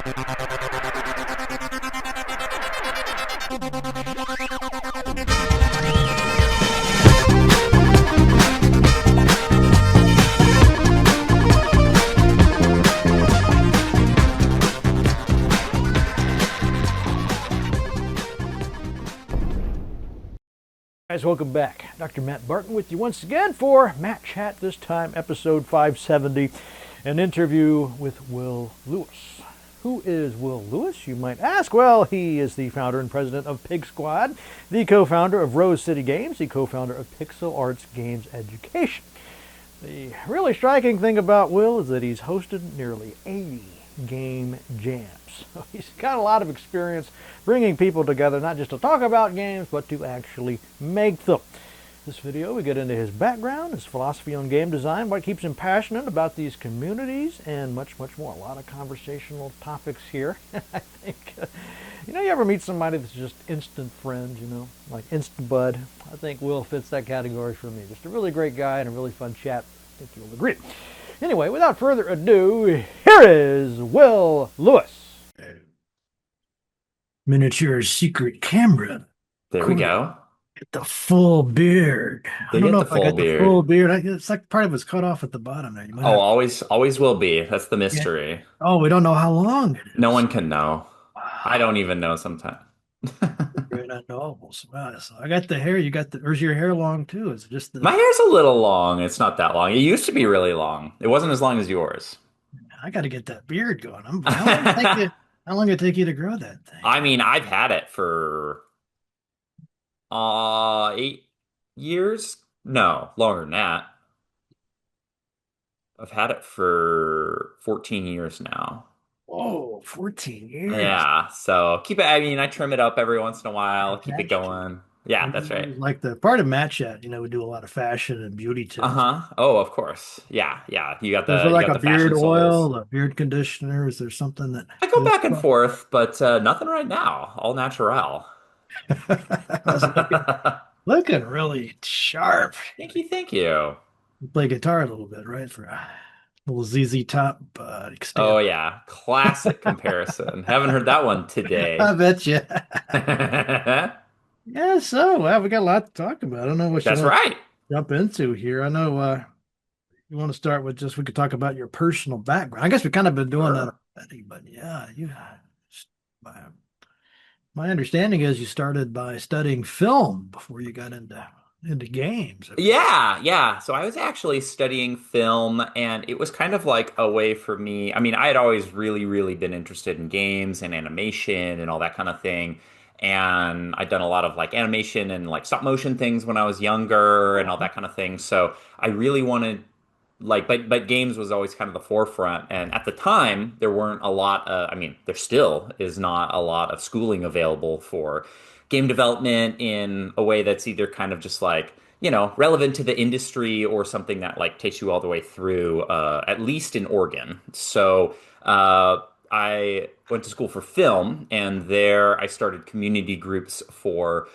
Guys, welcome back. Dr. Matt Barton with you once again for Matt Chat, this time episode 570, an interview with Will Lewis. Who is Will Lewis, you might ask? Well, he is the founder and president of PIGSquad, the co-founder of Rose City Games, the co-founder of Pixel Arts Games Education. The really striking thing about Will is that he's hosted nearly 80 game jams. So he's got a lot of experience bringing people together, not just to talk about games, but to actually make them. This video, we get into his background, his philosophy on game design, what keeps him passionate about these communities, and much, much more. A lot of conversational topics here. I think, you ever meet somebody that's just instant friends, like instant bud? I think Will fits that category for me. Just a really great guy and a really fun chat. I think you'll agree. Anyway, without further ado, here is Will Lewis. Miniature secret camera. There we go. Get the full beard. I don't know if I got the full beard. It's like part of it's cut off at the bottom there. Always will be. That's the mystery. Yeah. Oh, we don't know how long it is. No one can know. I don't even know sometimes. Very unknowable. Wow, so I got the hair. You got or is your hair long too? Is it just the... My hair's a little long. It's not that long. It used to be really long. It wasn't as long as yours. I got to get that beard going. How long did it take you to grow that thing? I mean, I've had it for 8 years. No, longer than that. I've had it for 14 years now. Whoa, 14 years. Yeah, so keep it. I mean, I trim it up every once in a while, keep it going. Yeah, that's right. Like the part of Matt Chat, we do a lot of fashion and beauty tips. Oh, of course. Yeah. You got the. Is there like a beard oil, a beard conditioner? Is there something that I go back and forth, but nothing right now. All natural. Looking really sharp. Thank you. You play guitar a little bit, right? For a little ZZ Top extent. Oh yeah, classic comparison. Haven't heard that one today. I bet you. Yeah, so we got a lot to talk about. I don't know what That's you want right. to jump into here. I know you want to start with we could talk about your personal background. I guess we've kind of been doing that already, but yeah, my understanding is you started by studying film before you got into games. Yeah. So I was actually studying film, and it was kind of like a way for me. I mean, I had always really, really been interested in games and animation and all that kind of thing. And I'd done a lot of like animation and like stop motion things when I was younger and all that kind of thing. So I really wanted but games was always kind of the forefront. And at the time, there weren't a lot. I mean, there still is not a lot of schooling available for game development in a way that's either kind of just like, relevant to the industry or something that like takes you all the way through, at least in Oregon. So, I went to school for film, and there I started community groups for,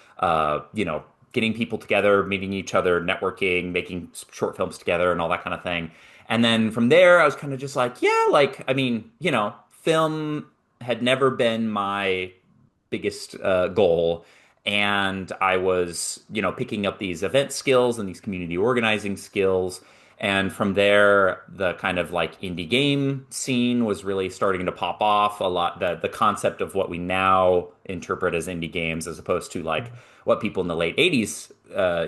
getting people together, meeting each other, networking, making short films together, and all that kind of thing. And then from there, I was kind of just like, film had never been my biggest goal. And I was, picking up these event skills and these community organizing skills. And from there, the kind of like indie game scene was really starting to pop off a lot. The concept of what we now interpret as indie games, as opposed to like what people in the late 80s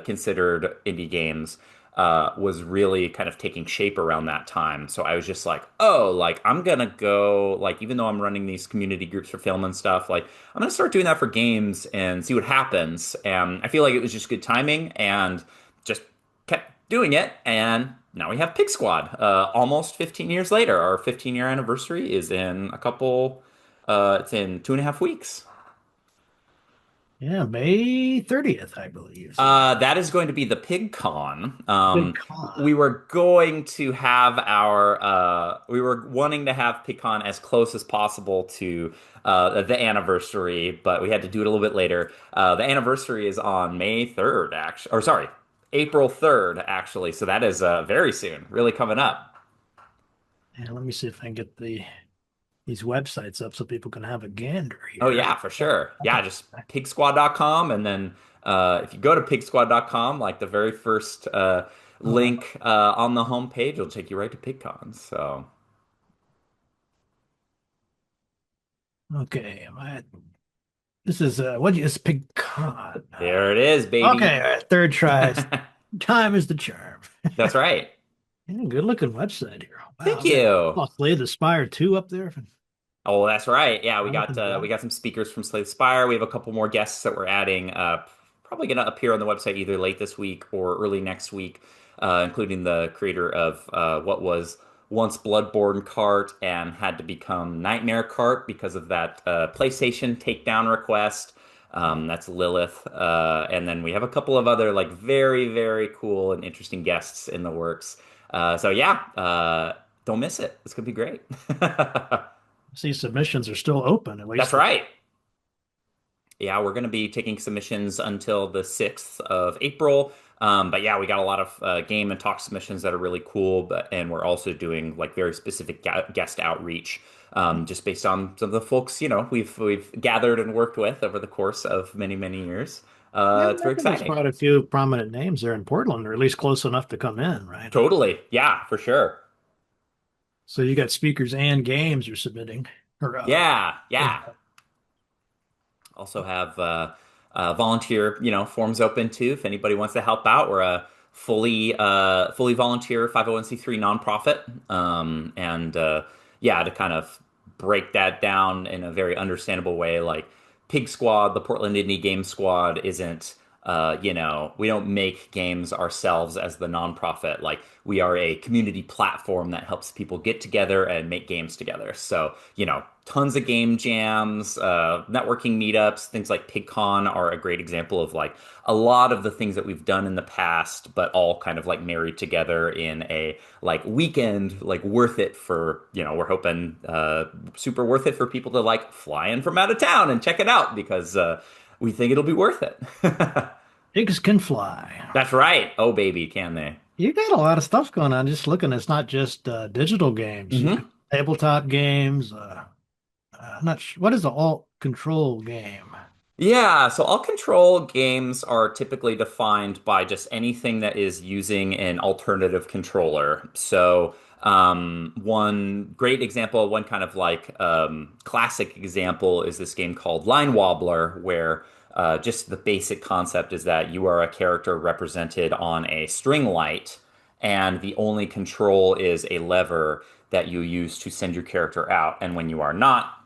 considered indie games, was really kind of taking shape around that time. So I was just like, oh, like I'm gonna go, like, even though I'm running these community groups for film and stuff, like I'm gonna start doing that for games and see what happens. And I feel like it was just good timing, and just kept doing it. And now we have PIGSquad, almost 15 years later. Our 15-year anniversary is in it's in 2.5 weeks. Yeah, May 30th, I believe. That is going to be the PIGCon. PIGCon. We were going to have we were wanting to have PIGCon as close as possible to the anniversary, but we had to do it a little bit later. The anniversary is on May 3rd, actually, or sorry, April 3rd, actually. So that is very soon, really coming up. Yeah, let me see if I can get the these websites up so people can have a gander Oh here. yeah, for sure. Yeah, just pigsquad.com, and then if you go to pigsquad.com, like the very first Uh, link on the homepage will take you right to PigCon. So okay, this is what is pecan? there it is, Okay, baby. third try. Time is the charm. That's right. Yeah, good looking website here. Thank Wow, we got you. oh, Slay the Spire 2 up there. Oh, that's right. Yeah, Jonathan we Blow. got some speakers from Slave Spire. We have a couple more guests that we're adding. Probably going to appear on the website either late this week or early next week, including the creator of what was once Bloodborne Cart and had to become Nightmare Cart because of that PlayStation takedown request. That's Lilith. And then we have a couple of other like very, very cool and interesting guests in the works. So yeah, don't miss it. It's gonna be great. See, submissions are still open, at That's least. right. Yeah, we're going to be taking submissions until the 6th of April. But yeah, we got a lot of game and talk submissions that are really cool. And we're also doing like very specific guest outreach, just based on some of the folks we've gathered and worked with over the course of many many years. Yeah, I It's very reckon there's exciting. quite a few prominent names there in Portland, or at least close enough to come in, right? Totally. Yeah, for sure. So you got speakers and games you're submitting. Or Yeah, yeah. Also have volunteer, forms open too if anybody wants to help out. We're a fully volunteer 501c3 nonprofit, and yeah, to kind of break that down in a very understandable way, like Pig Squad, the Portland Indie Game Squad, isn't. We don't make games ourselves as the nonprofit. Like, we are a community platform that helps people get together and make games together. So, tons of game jams, networking meetups, things like PigCon are a great example of like a lot of the things that we've done in the past, but all kind of like married together in a like weekend, like worth it for, we're hoping super worth it for people to like fly in from out of town and check it out because we think it'll be worth it. pigs can fly. That's right. Oh, baby, can they? You got a lot of stuff going on. Just looking, it's not just digital games. You got Hmm. tabletop games. I'm not sure. What is the alt control game? Yeah, so all control games are typically defined by just anything that is using an alternative controller. So, one great example, one kind of like classic example is this game called Line Wobbler, where just the basic concept is that you are a character represented on a string light, and the only control is a lever that you use to send your character out. And when you are not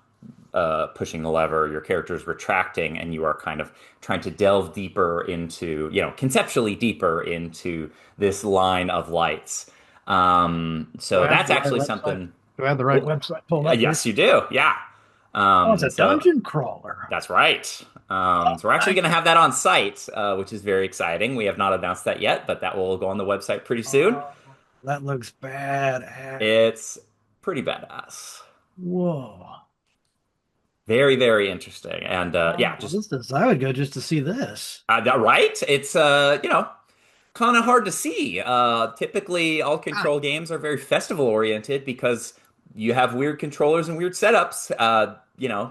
pushing the lever, your character is retracting, and you are kind of trying to delve deeper into, conceptually deeper into this line of lights. Do So I have that's the right actually website? something. Do I have the right Well, website pulled up here? yes, you do. Yeah. Oh, it's a So dungeon crawler. that's right. So we're actually Right. going to have that on site, which is very exciting. We have not announced that yet, but that will go on the website pretty soon. Oh, that looks bad. It's pretty badass. Whoa. Very, very interesting. And yeah, Oh, just this is, I would go just to see this. right. It's kind of hard to see. Typically, all Ah, control games are very festival oriented because you have weird controllers and weird setups.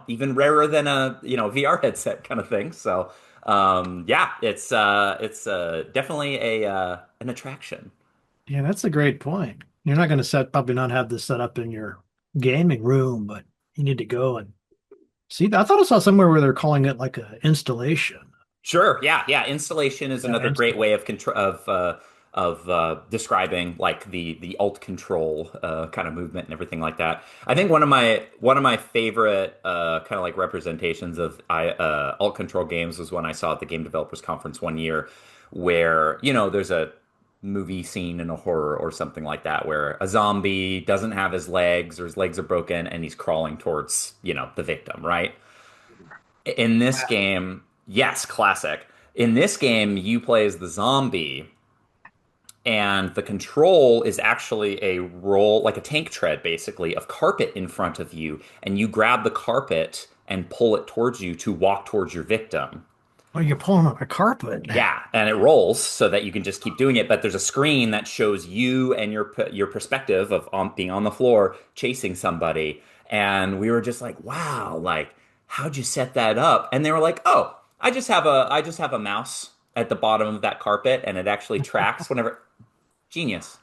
Even rarer than a VR headset kind of thing. So, yeah, it's definitely a an attraction. yeah, that's a great point. You're not going to probably not have this set up in your gaming room, but you need to go and see. I thought I saw somewhere where they're calling it like a installation. Sure. Yeah. Yeah. Installation is Yeah, another great way of control of describing like the alt control kind of movement and everything like that. I think one of my favorite kind of like representations of alt control games was when I saw at the Game Developers Conference one year, where there's a movie scene in a horror or something like that where a zombie doesn't have his legs or his legs are broken and he's crawling towards the victim, right? In this Classic. game, yes, classic. In this game, you play as the zombie, and the control is actually a roll, like a tank tread, basically, of carpet in front of you, and you grab the carpet and pull it towards you to walk towards your victim. Oh, you're pulling up a carpet. Yeah, and it rolls so that you can just keep doing it. But there's a screen that shows you and your perspective of being on the floor chasing somebody, And we were just like, wow, like how'd you set that up? And they were like, oh, I just have a mouse at the bottom of that carpet and it actually tracks whenever. Genius.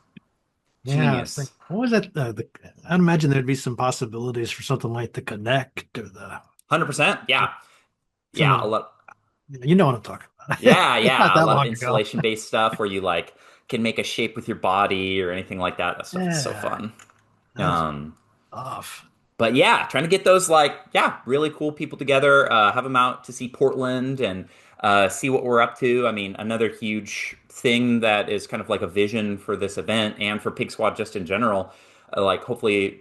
Yeah, I was Genius. thinking, what was that? I'd imagine there'd be some possibilities for something like the Connect or the 100%. Yeah. some Yeah. of A lot. you know what I'm talking about. Yeah. It's not Yeah. A that lot of long ago. installation based stuff where you like can make a shape with your body or anything like that. That stuff is so Yeah, fun. that's Um, off. but yeah, trying to get those like, yeah, really cool people together, have them out to see Portland and see what we're up to. I mean, another huge thing that is kind of like a vision for this event and for Pig Squad just in general, like hopefully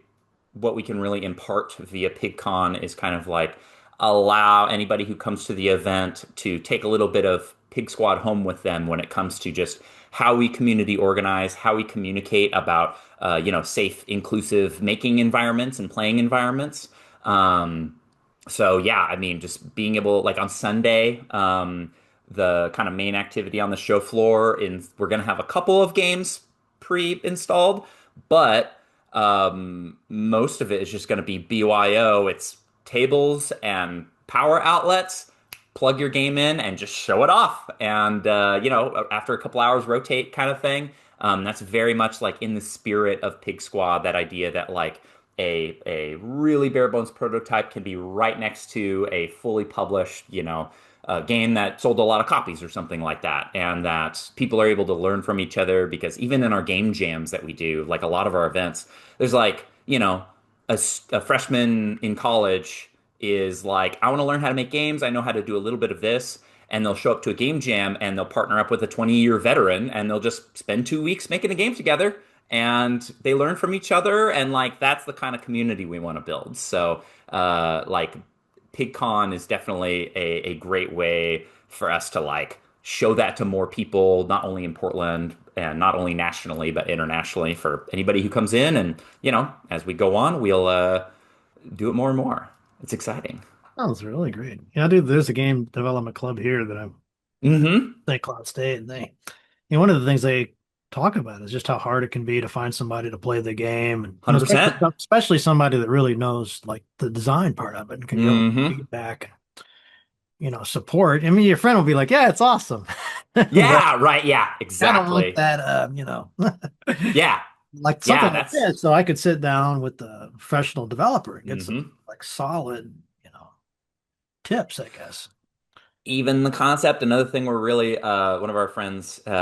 what we can really impart via PigCon is kind of like allow anybody who comes to the event to take a little bit of Pig Squad home with them when it comes to just how we community organize, how we communicate about safe, inclusive making environments and playing environments. Um, so yeah, I mean, just being able like on Sunday, the kind of main activity on the show floor, in we're gonna have a couple of games pre-installed, but most of it is just going to be BYO. It's tables and power outlets. Plug your game in and just show it off. And, after a couple hours, rotate kind of thing. That's very much like in the spirit of Pig Squad, that idea that like a really bare bones prototype can be right next to a fully published, a game that sold a lot of copies or something like that, and that people are able to learn from each other because even in our game jams that we do, like a lot of our events, there's like, a freshman in college is like, I want to learn how to make games. I know how to do a little bit of this. And they'll show up to a game jam and they'll partner up with a 20-year veteran and they'll just spend 2 weeks making a game together and they learn from each other. And like, that's the kind of community we want to build. So, like, PigCon is definitely a great way for us to like show that to more people, not only in Portland and not only nationally, but internationally for anybody who comes in. And, as we go on, we'll do it more and more. It's exciting. Sounds really great. Yeah, dude, there's a game development club here that I'm Mm-hmm. St. Cloud State, and one of the things they talk about is just how hard it can be to find somebody to play the game, and especially 100%. especially somebody that really knows like the design part of it and can give them Mm-hmm. feedback, support. I mean, your friend will be like, "Yeah, it's awesome," but Yeah, right. Yeah, I don't want exactly. that, Yeah. like Yeah, something like that's this. So I could sit down with the professional developer and get some hmm like solid, tips, I guess. even the concept. Another thing we're really one of our friends, one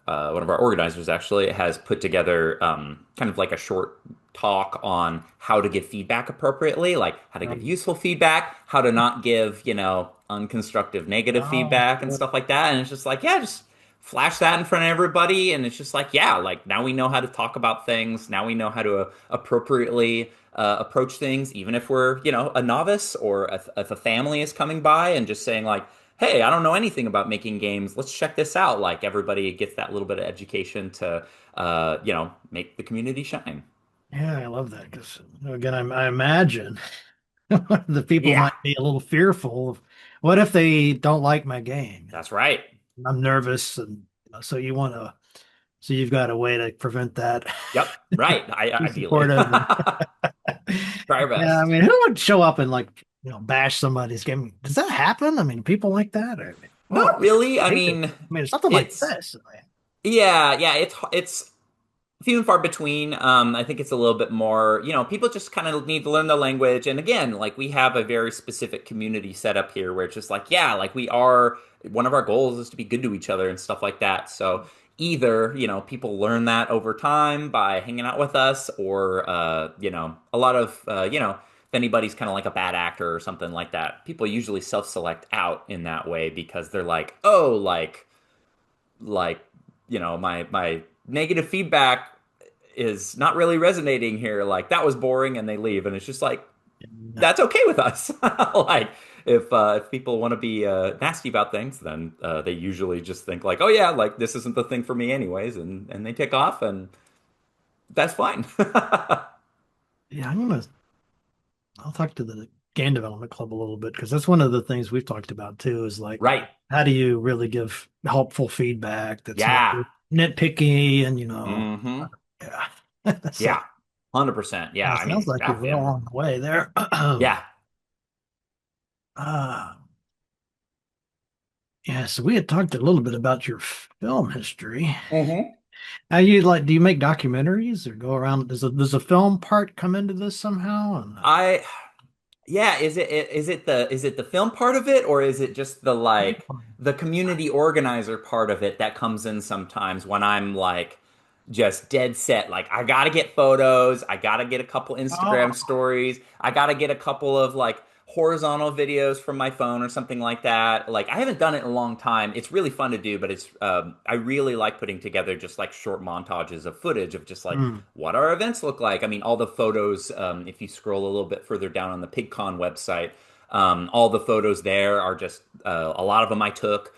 of our organizers actually has put together kind of like a short talk on how to give feedback appropriately, like how to give Um, useful feedback, how to not give, unconstructive negative oh, feedback and stuff like that. And it's just like, yeah, just flash that in front of everybody. And it's just like, yeah, like now we know how to talk about things. Now we know how to appropriately approach things, even if we're, a novice or if a family is coming by and just saying like, hey, I don't know anything about making games. Let's check this out. Like everybody gets that little bit of education to, make the community shine. yeah, I love that because again, I imagine the people Yeah, might be a little fearful of what if they don't like my game? that's right. I'm nervous, and so you've got a way to prevent that. Yep, right. Be Ideally, supportive. And, try our yeah, I best. mean, who would show up and like bash somebody's game? Does that happen? I mean, people like that, or Not really. I hate it. mean, I mean, something like it's this. yeah. It's few and far between. I think it's a little bit more, people just kind of need to learn the language. And again, like we have a very specific community set up here where it's just like, yeah, like one of our goals is to be good to each other and stuff like that. So either, people learn that over time by hanging out with us or, a lot of, if anybody's kind of like a bad actor or something like that, people usually self-select out in that way because they're like, oh, like my negative feedback is not really resonating here. Like that was boring, and they leave, and it's just like Yeah. that's okay with us. Like if people want to be nasty about things, then they usually just think like, oh yeah, like this isn't the thing for me anyways, and they take off, and that's fine. Yeah, I'll talk to the game development club a little bit because that's one of the things we've talked about too is like Right. how do you really give helpful feedback that's not Yeah. nitpicky and Hmm. yeah. So Yeah. 100%. Yeah, Yeah, I sounds mean, like you're God, well yeah. on the way there. Yeah. uh, yeah, so we had talked a little bit about your film history. hmm How you like, do you make documentaries or go around? Does a film part come into this somehow? And I Yeah, is it the film part of it, or is it just the like the community organizer part of it that comes in sometimes when I'm like just dead set, like I gotta get photos, I gotta get a couple Instagram oh, stories, I gotta get a couple of like horizontal videos from my phone or something like that. Like I haven't done it in a long time. It's really fun to do, but it's I really like putting together just like short montages of footage of just like mm, what our events look like. I mean, all the photos, if you scroll a little bit further down on the PigCon website, all the photos there are just a lot of them I took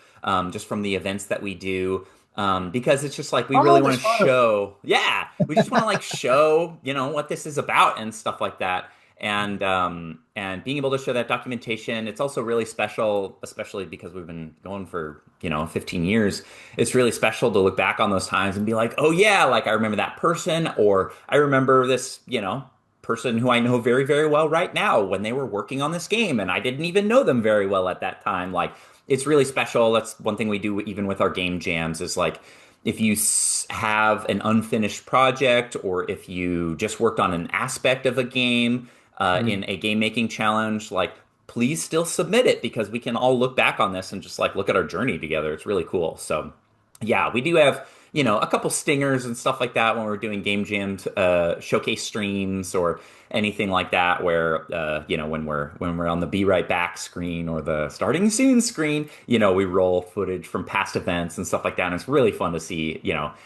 just from the events that we do. Because it's just like we really oh, want there's to photos. show, yeah, we just want to like show, what this is about and stuff like that. And being able to show that documentation, it's also really special, especially because we've been going for 15 years. It's really special to look back on those times and be like, oh yeah, like I remember that person, or I remember this, person who I know very, very well right now when they were working on this game and I didn't even know them very well at that time. Like it's really special. That's one thing we do even with our game jams is like if you have an unfinished project or if you just worked on an aspect of a game Mm. in a game making challenge, like please still submit it because we can all look back on this and just like look at our journey together. It's really cool. So yeah, we do have, a couple stingers and stuff like that when we're doing game jams, showcase streams or anything like that where when we're on the be right back screen or the starting soon screen, we roll footage from past events and stuff like that. And it's really fun to see,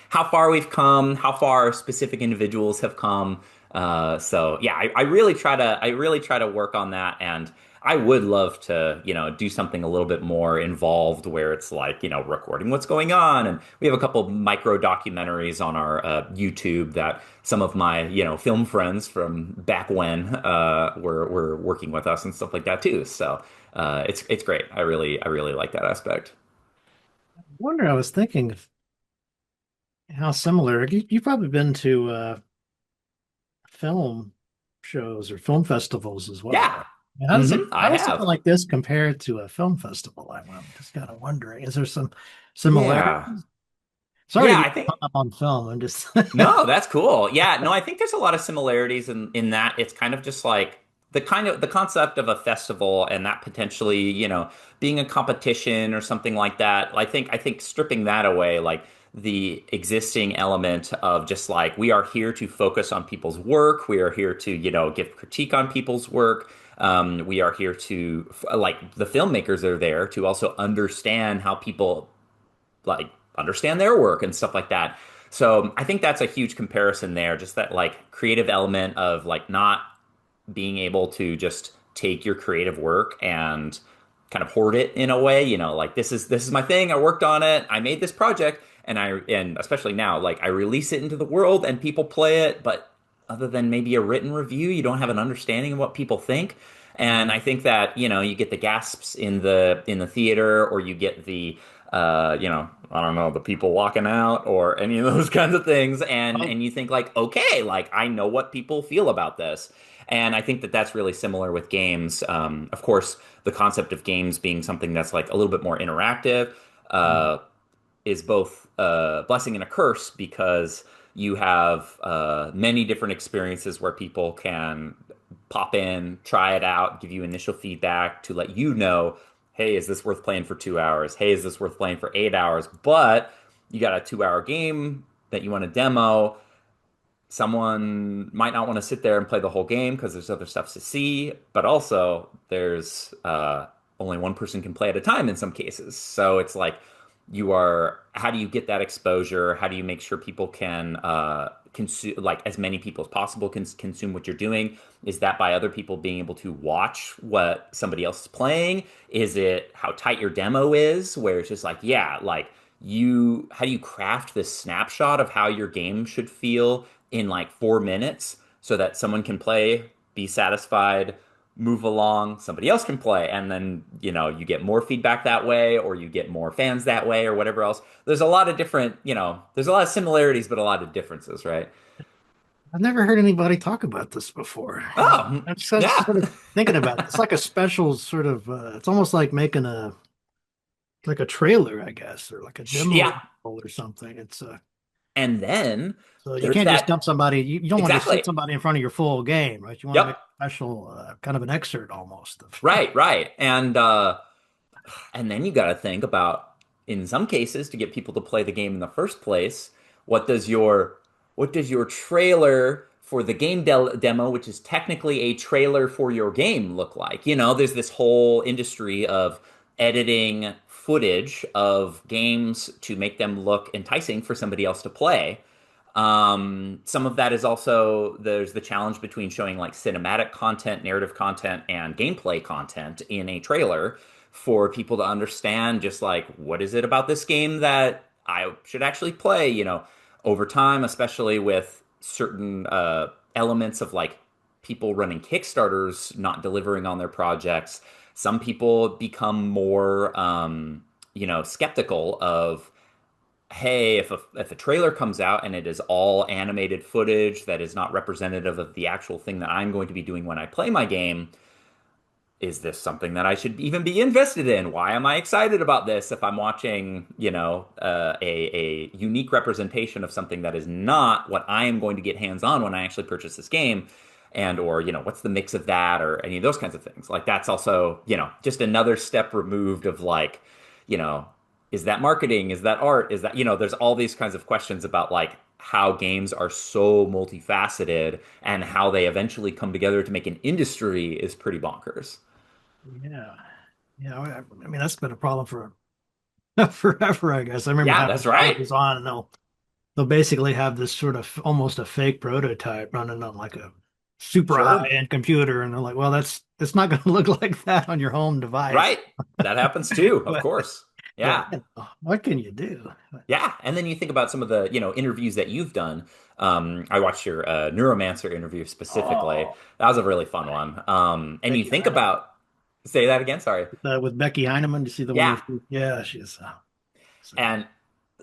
how far we've come, how far specific individuals have come. So yeah, I really try to work on that, and I would love to, do something a little bit more involved where it's like, recording what's going on. And we have a couple micro documentaries on our YouTube that some of my, film friends from back when were working with us and stuff like that too. So it's great. I really like that aspect. Wonder, I was thinking of how similar you've probably been to film shows or film festivals as well, Yeah. right? And how does I something have. like this compare to a film festival? I'm just kind of wondering, is there some Yeah. similarities? Sorry to Yeah, be I think hung up on film. I'm just No, that's cool. Yeah, no, I think there's a lot of similarities in that it's kind of just like the concept of a festival and that potentially, being a competition or something like that. I think stripping that away, like the existing element of just like we are here to focus on people's work, we are here to, give critique on people's work. We are here to like the filmmakers are there to also understand how people like understand their work and stuff like that. So I think that's a huge comparison there, just that like creative element of like not being able to just take your creative work and kind of hoard it in a way, like this is my thing, I worked on it, I made this project, and especially now, like I release it into the world and people play it, but other than maybe a written review, you don't have an understanding of what people think. And I think that, you get the gasps in the theater, or you get the I don't know, the people walking out or any of those kinds of things, and oh, and you think like, okay, like I know what people feel about this. And I think that that's really similar with games. Of course, the concept of games being something that's like a little bit more interactive mm. is both a blessing and a curse because you have many different experiences where people can pop in, try it out, give you initial feedback to let you know, hey, is this worth playing for 2 hours? Hey, is this worth playing for 8 hours? But you got a 2 hour game that you want to demo. Someone might not want to sit there and play the whole game because there's other stuff to see, but also there's only one person can play at a time in some cases. So it's like how do you get that exposure? How do you make sure people can consume, like as many people as possible can consume what you're doing? Is that by other people being able to watch what somebody else is playing? Is it how tight your demo is, where it's just like, yeah, like how do you craft this snapshot of how your game should feel in like 4 minutes so that someone can play, be satisfied, move along, somebody else can play, and then you get more feedback that way, or you get more fans that way, or whatever else. There's a lot of different, there's a lot of similarities, but a lot of differences, right? I've never heard anybody talk about this before. Oh, I'm just yeah. sort of thinking about it. It's like a special sort of, it's almost like making a, like a trailer, I guess, or like a demo Yeah. reel or something. It's And then so you there's can't just that. dump somebody. You don't want to Exactly. sit somebody in front of your full game, right? You want to make Yep. a special, kind of an excerpt almost of. Right, right. And then you got to think about, in some cases, to get people to play the game in the first place, what does your what does your trailer for the demo, which is technically a trailer for your game, look like? There's this whole industry of editing footage of games to make them look enticing for somebody else to play. Some of that is also there's the challenge between showing like cinematic content, narrative content, and gameplay content in a trailer for people to understand just like what is it about this game that I should actually play, over time, especially with certain elements of like people running Kickstarters not delivering on their projects. Some people become more skeptical of, hey, if a trailer comes out and it is all animated footage that is not representative of the actual thing that I'm going to be doing when I play my game, is this something that I should even be invested in? Why am I excited about this if I'm watching, a unique representation of something that is not what I am going to get hands on when I actually purchase this game? And or, what's the mix of that or any of those kinds of things? Like that's also, just another step removed of like, you know, is that marketing? Is that art? Is that, there's all these kinds of questions about like how games are so multifaceted and how they eventually come together to make an industry is pretty bonkers. Yeah, yeah. I mean, that's been a problem for forever, I guess. I remember Yeah, having that's right. developers on, and they'll basically have this sort of almost a fake prototype running on like a super Sure. high-end computer, and they're like, "Well, that's it's not going to look like that on your home device." Right. That happens too, of But course. but Yeah. what can you do? Yeah. And then you think about some of the, interviews that you've done. I watched your Neuromancer interview specifically. Oh, That was a really fun one. And you Becky think Heineman. about, say that again, sorry. With Becky Heineman, you see the one Yeah. where yeah, she's so And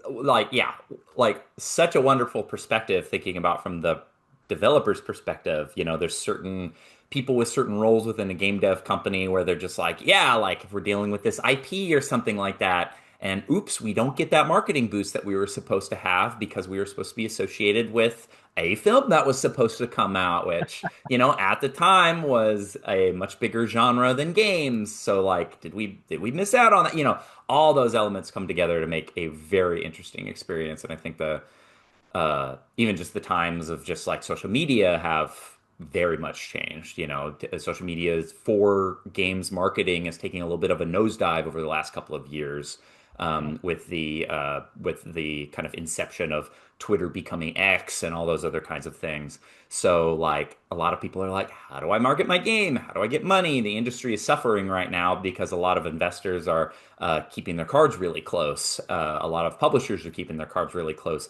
like, yeah, like such a wonderful perspective thinking about from the developer's perspective. There's certain people with certain roles within a game dev company where they're just like, yeah, like if we're dealing with this IP or something like that, and oops, we don't get that marketing boost that we were supposed to have because we were supposed to be associated with a film that was supposed to come out, which, at the time was a much bigger genre than games. So like, did we miss out on that? All those elements come together to make a very interesting experience. And I think the even just the times of just like social media have very much changed. Social media for games marketing is taking a little bit of a nosedive over the last couple of years, with the kind of inception of Twitter becoming X and all those other kinds of things. So like a lot of people are like, how do I market my game? How do I get money? The industry is suffering right now because a lot of investors are keeping their cards really close. A lot of publishers are keeping their cards really close,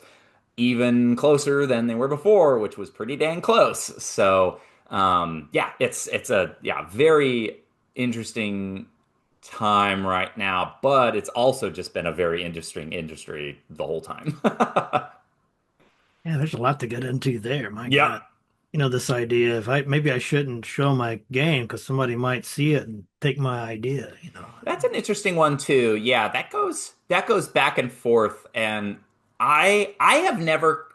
even closer than they were before, which was pretty dang close. So yeah, it's a very interesting time right now, but it's also just been a very interesting industry the whole time. yeah, there's a lot to get into there. My Yep. God. This idea of maybe I shouldn't show my game because somebody might see it and take my idea. That's an interesting one too. Yeah, that goes back and forth, and I have never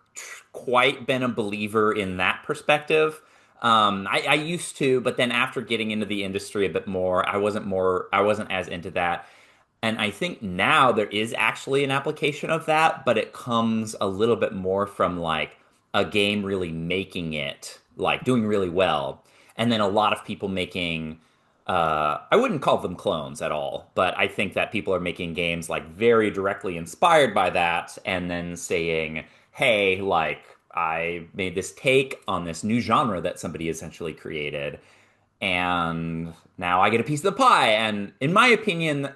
quite been a believer in that perspective. I used to, but then after getting into the industry a bit more, I wasn't as into that. And I think now there is actually an application of that, but it comes a little bit more from like a game really making it, like doing really well. And then a lot of people making, I wouldn't call them clones at all, but I think that people are making games like very directly inspired by that and then saying, hey, like I made this take on this new genre that somebody essentially created and now I get a piece of the pie. And in my opinion,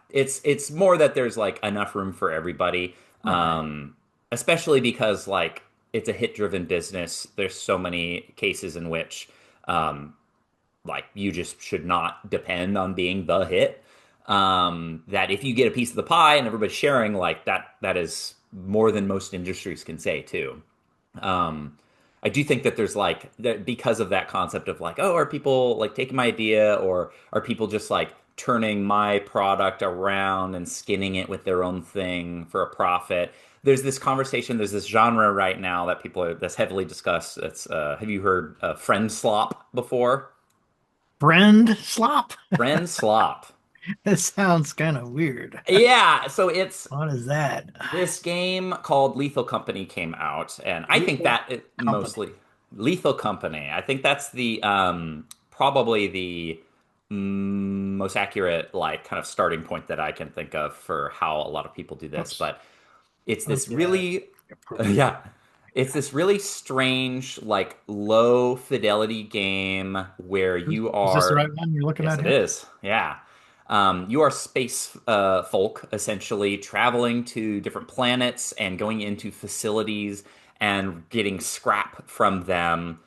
it's more that there's like enough room for everybody, Right. especially because like it's a hit-driven business. There's so many cases in which um, like you just should not depend on being the hit. That if you get a piece of the pie and everybody's sharing, like that is more than most industries can say too. Um, I do think that there's like that because of that concept of like, oh, are people like taking my idea or are people just like turning my product around and skinning it with their own thing for a profit? There's this conversation, there's this genre right now that people are that's heavily discussed. It's have you heard friend slop before? Friend slop. Friend slop. It sounds kind of weird. Yeah, so it's What is that? this game called Lethal Company came out, and I think Lethal that it company. mostly Lethal Company. I think that's the probably the most accurate like kind of starting point that I can think of for how a lot of people do this. Oops. But it's this Okay. really Appropriate. yeah, it's this really strange like low fidelity game where you Is this the are right one you're looking yes, at it here? is. Yeah. You are space folk, essentially, traveling to different planets and going into facilities and getting scrap from them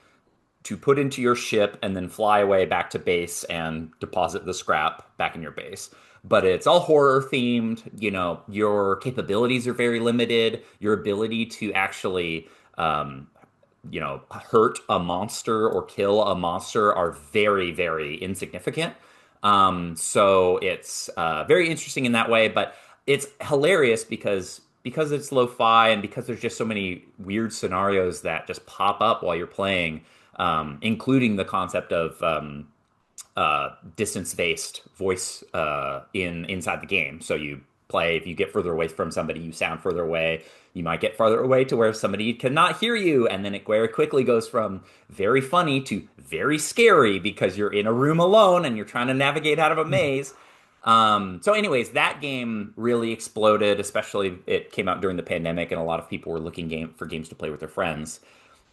to put into your ship and then fly away back to base and deposit the scrap back in your base. But it's all horror themed. You know, your capabilities are very limited. Your ability to actually hurt a monster or kill a monster are very, very insignificant. So it's very interesting in that way, but it's hilarious because it's lo-fi and because there's just so many weird scenarios that just pop up while you're playing, including the concept of distance-based voice in inside the game. So you play if you get further away from somebody, you sound further away. You might get farther away to where somebody cannot hear you, and then it very quickly goes from very funny to very scary because you're in a room alone and you're trying to navigate out of a maze. So, anyways, that game really exploded. Especially, it came out during the pandemic, and a lot of people were looking for games to play with their friends.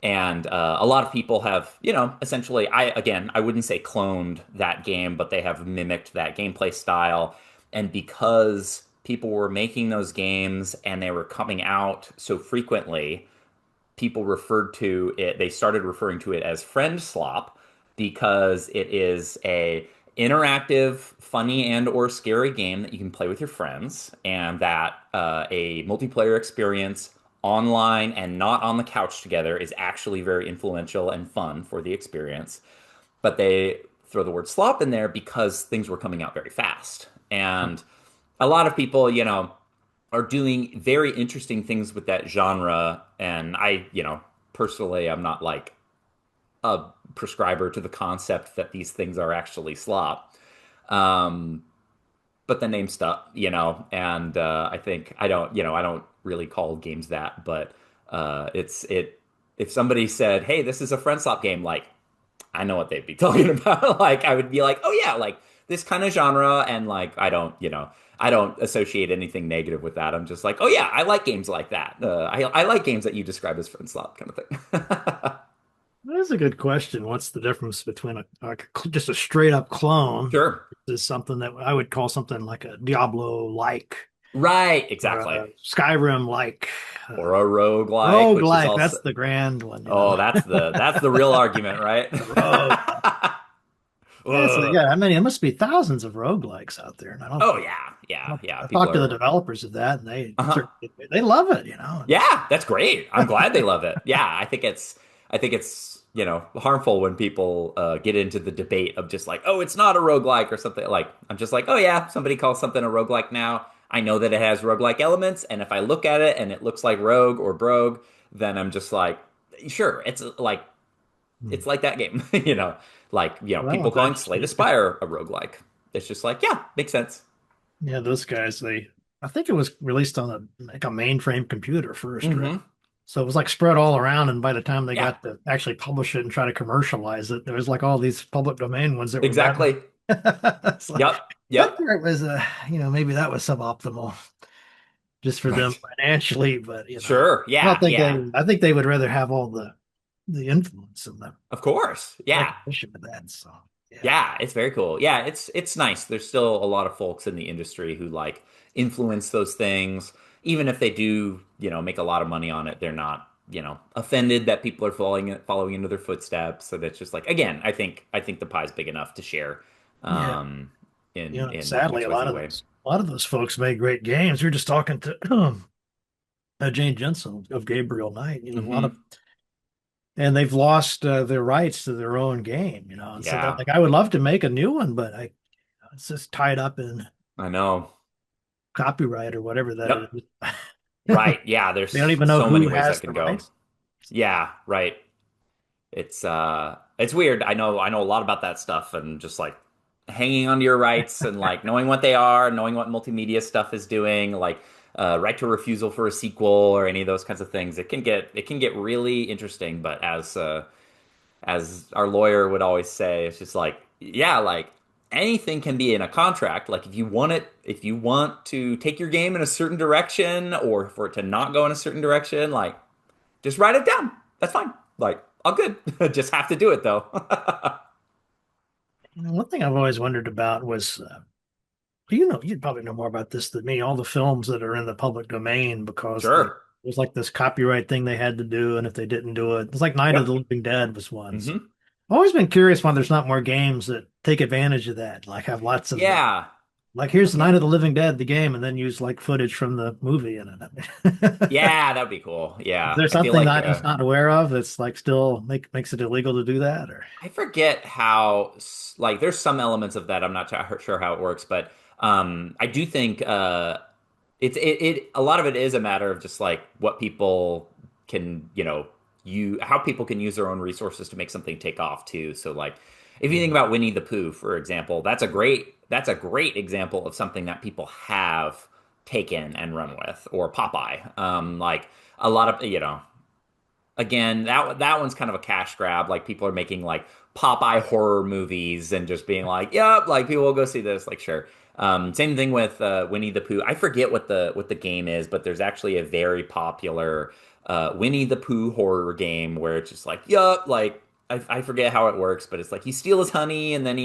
And a lot of people have, essentially, I wouldn't say cloned that game, but they have mimicked that gameplay style. And because people were making those games and they were coming out so frequently, people referred to it, they started referring to it as friend slop because it is a interactive, funny and or scary game that you can play with your friends and that a multiplayer experience online and not on the couch together is actually very influential and fun for the experience. But they throw the word slop in there because things were coming out very fast. And a lot of people, are doing very interesting things with that genre. And I, personally, I'm not like a prescriber to the concept that these things are actually slop. Um, but the name stuck, and I think I don't really call games that, but it's it. If somebody said, "Hey, this is a friend slop game," like I know what they'd be talking about. Like I would be like, "Oh yeah, like this kind of genre," and like I don't associate anything negative with that. I'm just like, "Oh yeah, I like games like that. I like games that you describe as friend slop kind of thing." That is a good question. What's the difference between just a straight up clone Sure. is something that I would call something like a Diablo-like Right, or exactly. a Skyrim-like, Or a roguelike, which is rogue-like. also That's the grand one, oh, that's the real argument, right? the rogue. Yeah, so Ugh. yeah, I mean, it must be thousands of roguelikes out there, and Oh yeah, yeah, yeah. I People talked to the are developers of that, and uh-huh. they love it. Yeah, that's great. I'm glad they love it. Yeah, I think it's harmful when people get into the debate of just like, oh, it's not a roguelike or something. Like I'm just like, oh yeah, somebody calls something a roguelike now. I know that it has roguelike elements, and if I look at it and it looks like Rogue or Brogue, then I'm just like, sure, Hmm. it's like that game. Like, Well, people it's calling Slay the interesting. Spire a roguelike. It's just like, yeah, makes sense. Yeah, those guys, I think it was released on like a mainframe computer first, right? Hmm. So it was like spread all around, and by the time they Yeah, got to actually publish it and try to commercialize it, there was like all these public domain ones that were bad. exactly. It's like, Yep. that Yep. part was, maybe that was suboptimal just for them Right. financially, but Sure. I don't Yeah. think Yeah. I think they would rather have all the influence and the Of course. Yeah. recognition of that. So yeah, Yeah. It's very cool. Yeah. It's nice. There's still a lot of folks in the industry who like influence those things. Even if they do, make a lot of money on it, they're not, offended that people are following into their footsteps. So that's just like, again, I think the pie's big enough to share, yeah. um, in Sadly, which way through way. a lot of those folks make great games. We are just talking to, 'um, Jane Jensen of Gabriel Knight. A lot of Hmm. and they've lost their rights to their own game, and so that Yeah, like I would love to make a new one, but it's just tied up in I know. copyright or whatever that Yep. is. Right. Yeah, there's They don't even know so many who ways that has the can go. rights. Yeah, right. It's weird. I know a lot about that stuff and just like hanging on to your rights and like knowing what they are, knowing what multimedia stuff is doing, like right to refusal for a sequel or any of those kinds of things. It can get really interesting, but as our lawyer would always say, it's just like, yeah, like anything can be in a contract. Like if you want to take your game in a certain direction or for it to not go in a certain direction, like just write it down. That's fine. Like, all good. Just have to do it though. One thing I've always wondered about was, you'd probably know more about this than me. All the films that are in the public domain because Sure. there's like this copyright thing they had to do, and if they didn't do it, it's like Night of Yep. the Living Dead was one. So Hmm. I've always been curious why there's not more games that take advantage of that. Like have lots of Yeah. like here's the Yeah. Night of the Living Dead, the game, and then use like footage from the movie in it. Yeah, that'd be cool. Is Yeah. there I feel something that like I'm just not aware of that's like still makes it illegal to do that? Or I forget how like there's some elements of that. I'm not sure how it works, but I do think it a lot of it is a matter of just like what people can, you how people can use their own resources to make something take off too. So like if you think about Winnie the Pooh, for example, that's a great example of something that people have taken and run with, or Popeye. Like a lot of, again, that one's kind of a cash grab. Like people are making like Popeye horror movies and just being like, "Yep, like people will go see this." Like, sure. Same thing with Winnie the Pooh. I forget what the game is, but there's actually a very popular Winnie the Pooh horror game where it's just like, "Yup," like I forget how it works, but it's like you steal his honey and then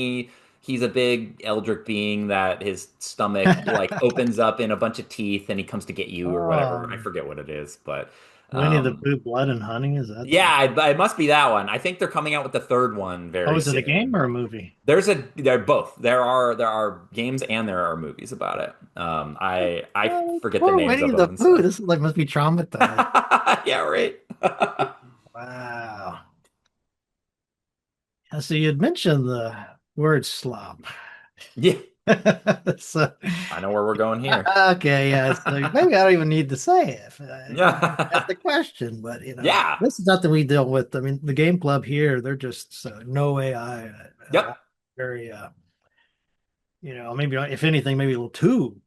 he's a big eldritch being that his stomach like opens up in a bunch of teeth and he comes to get you or whatever. I oh, forget what it is, but. Winnie the Um, Pooh, Blood and Honey, is that the? yeah, it must be that one. I think they're coming out with the third one Oh, very is it a game soon. or a movie? They're both. There are games and there are movies about it. I Oh, forget the poor names Winnie of the them and Pooh. stuff. This is like must be traumatized. Yeah, right. Wow. Yeah, so you had mentioned the word slop. Yeah, So, I know where we're going here. okay, yeah. So maybe I don't even need to say it. That's Yeah, the question, but yeah, this is nothing we deal with. I mean, the game club here, they're just no AI at yep, all. Very, maybe if anything, maybe a little too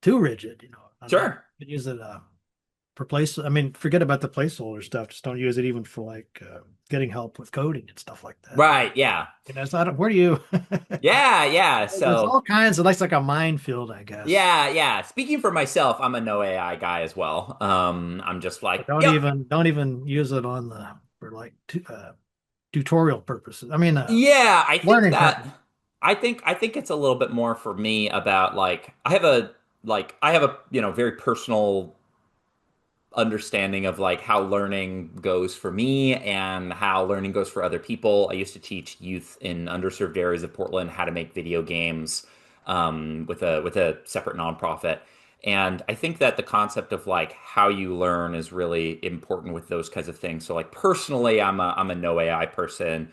rigid. And I sure. could use it for place. I mean, forget about the placeholder stuff. Just don't use it even for like getting help with coding and stuff like that. Right, yeah, So where do you? yeah, yeah. There's So all kinds of that's like a minefield, I guess. yeah, yeah. Speaking for myself, I'm a no AI guy as well. I'm just like, But don't yep. even use it for like tutorial purposes. I mean, Yeah, I think learning that purposes. I think it's a little bit more for me about like I have a very personal understanding of like how learning goes for me and how learning goes for other people. I used to teach youth in underserved areas of Portland how to make video games with a separate nonprofit. And I think that the concept of like how you learn is really important with those kinds of things. So like personally, I'm a no AI person.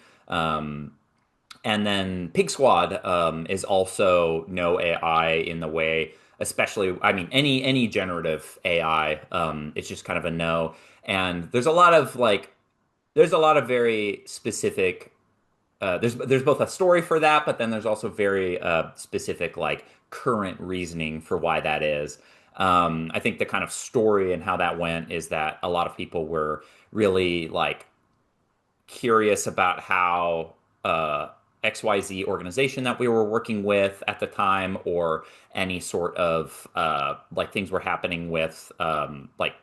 And then PIGSquad is also no AI in the way, especially, I mean, any generative AI, it's just kind of a no. And there's a lot of very specific. There's both a story for that, but then there's also very specific like current reasoning for why that is. I think the kind of story and how that went is that a lot of people were really like curious about how XYZ organization that we were working with at the time, or any sort of like things were happening with like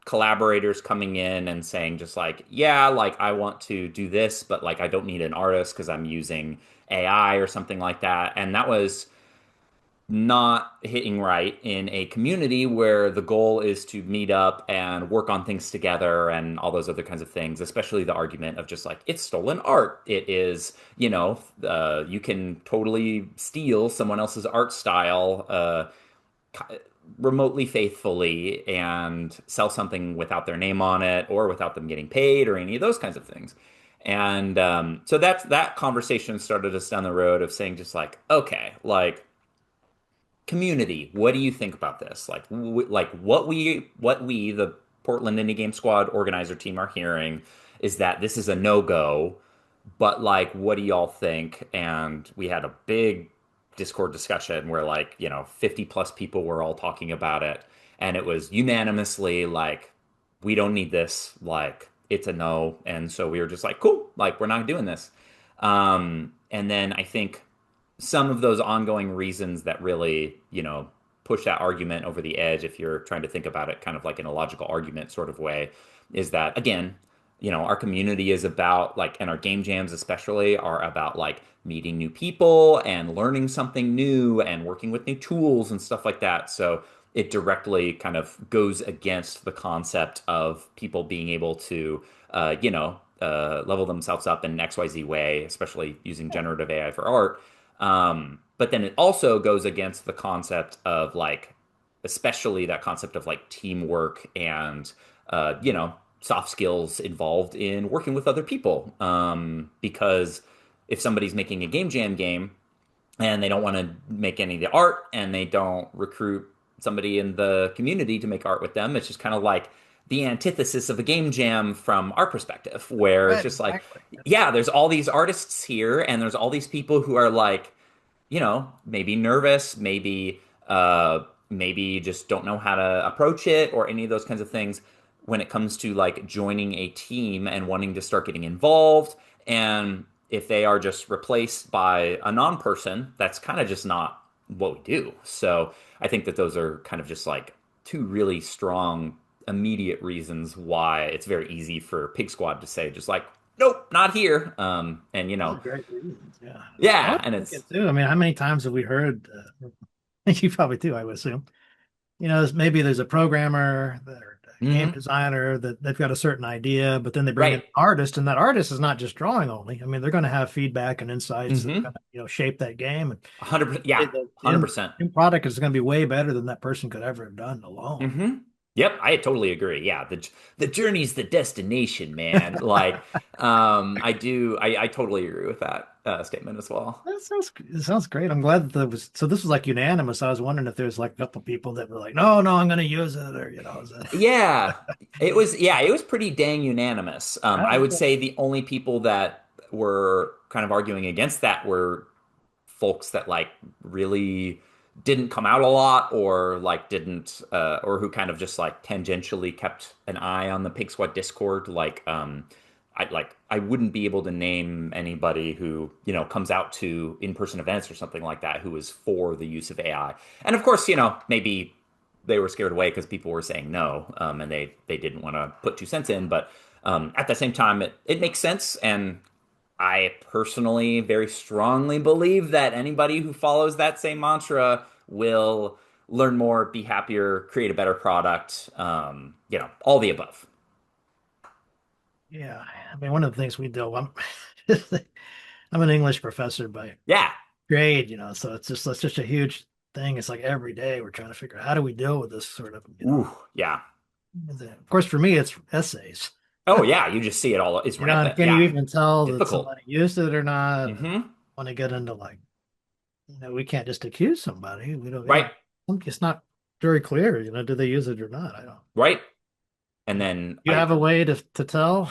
collaborators coming in and saying just like, yeah, like I want to do this, but like I don't need an artist because I'm using AI or something like that. And that was not hitting right in a community where the goal is to meet up and work on things together and all those other kinds of things, especially the argument of just like it's stolen art. It is, you can totally steal someone else's art style. remotely faithfully and sell something without their name on it or without them getting paid or any of those kinds of things. And so that conversation started us down the road of saying just like, okay, like community, what do you think about this? Like, like what we the Portland Indie Game Squad organizer team are hearing is that this is a no-go, but like, what do y'all think? And we had a big Discord discussion where like, 50 plus people were all talking about it, and it was unanimously like, we don't need this, like it's a no. And so we were just like, cool, like we're not doing this. And then I think some of those ongoing reasons that really, push that argument over the edge, if you're trying to think about it kind of like in a logical argument sort of way, is that again, our community is about like, and our game jams especially are about like meeting new people and learning something new and working with new tools and stuff like that. So it directly kind of goes against the concept of people being able to, level themselves up in an XYZ way, especially using generative AI for art. But then it also goes against the concept of like, especially that concept of like teamwork and, soft skills involved in working with other people. Because if somebody's making a game jam game and they don't want to make any of the art and they don't recruit somebody in the community to make art with them, it's just kind of like the antithesis of a game jam from our perspective, where it's Right, just like, exactly. yeah, there's all these artists here and there's all these people who are like, maybe nervous, maybe just don't know how to approach it or any of those kinds of things when it comes to like joining a team and wanting to start getting involved. And if they are just replaced by a non-person, that's kind of just not what we do. So I think that those are kind of just like two really strong immediate reasons why it's very easy for Pig Squad to say just like, nope, not here. And Those are great reasons. Yeah. I yeah, was and thinking it's too. I mean, how many times have we heard? You probably do, I would assume. Maybe there's a programmer or a game mhm, designer that they've got a certain idea, but then they bring in right. an artist, and that artist is not just drawing only. I mean, they're going to have feedback and insights that are going Hmm. to, shape that game. And 100%. Yeah, the end, 100%. end product is going to be way better than that person could ever have done alone. Hmm. Yep, I totally agree. Yeah, the journey's the destination, man. Like, I totally agree with that statement as well. It sounds great. I'm glad that this was like unanimous. I was wondering if there's like a couple people that were like, no, no, I'm going to use it, or is it? Yeah, it was pretty dang unanimous. I would Oh, say the only people that were kind of arguing against that were folks that like really didn't come out a lot or like didn't or who kind of just like tangentially kept an eye on the Pig Squad Discord. Like I wouldn't be able to name anybody who comes out to in-person events or something like that who is for the use of AI. And of course, maybe they were scared away because people were saying no, and they didn't want to put 2 cents in. But at the same time, it makes sense. And I personally very strongly believe that anybody who follows that same mantra will learn more, be happier, create a better product, all the above. yeah. I mean, one of the things we do, I'm an English professor by Yeah. grade, so it's just a huge thing. It's like every day we're trying to figure out how do we deal with this sort Ooh, yeah. of course, for me, it's essays. Oh, yeah. You just see it all. It's And rampant. can you Yeah. even tell that Difficult. somebody used it or not? And Hmm. want to get into like, we can't just accuse somebody. We don't, Right. it's not very clear, do they use it or not? I don't. Right. And then You have a way to tell?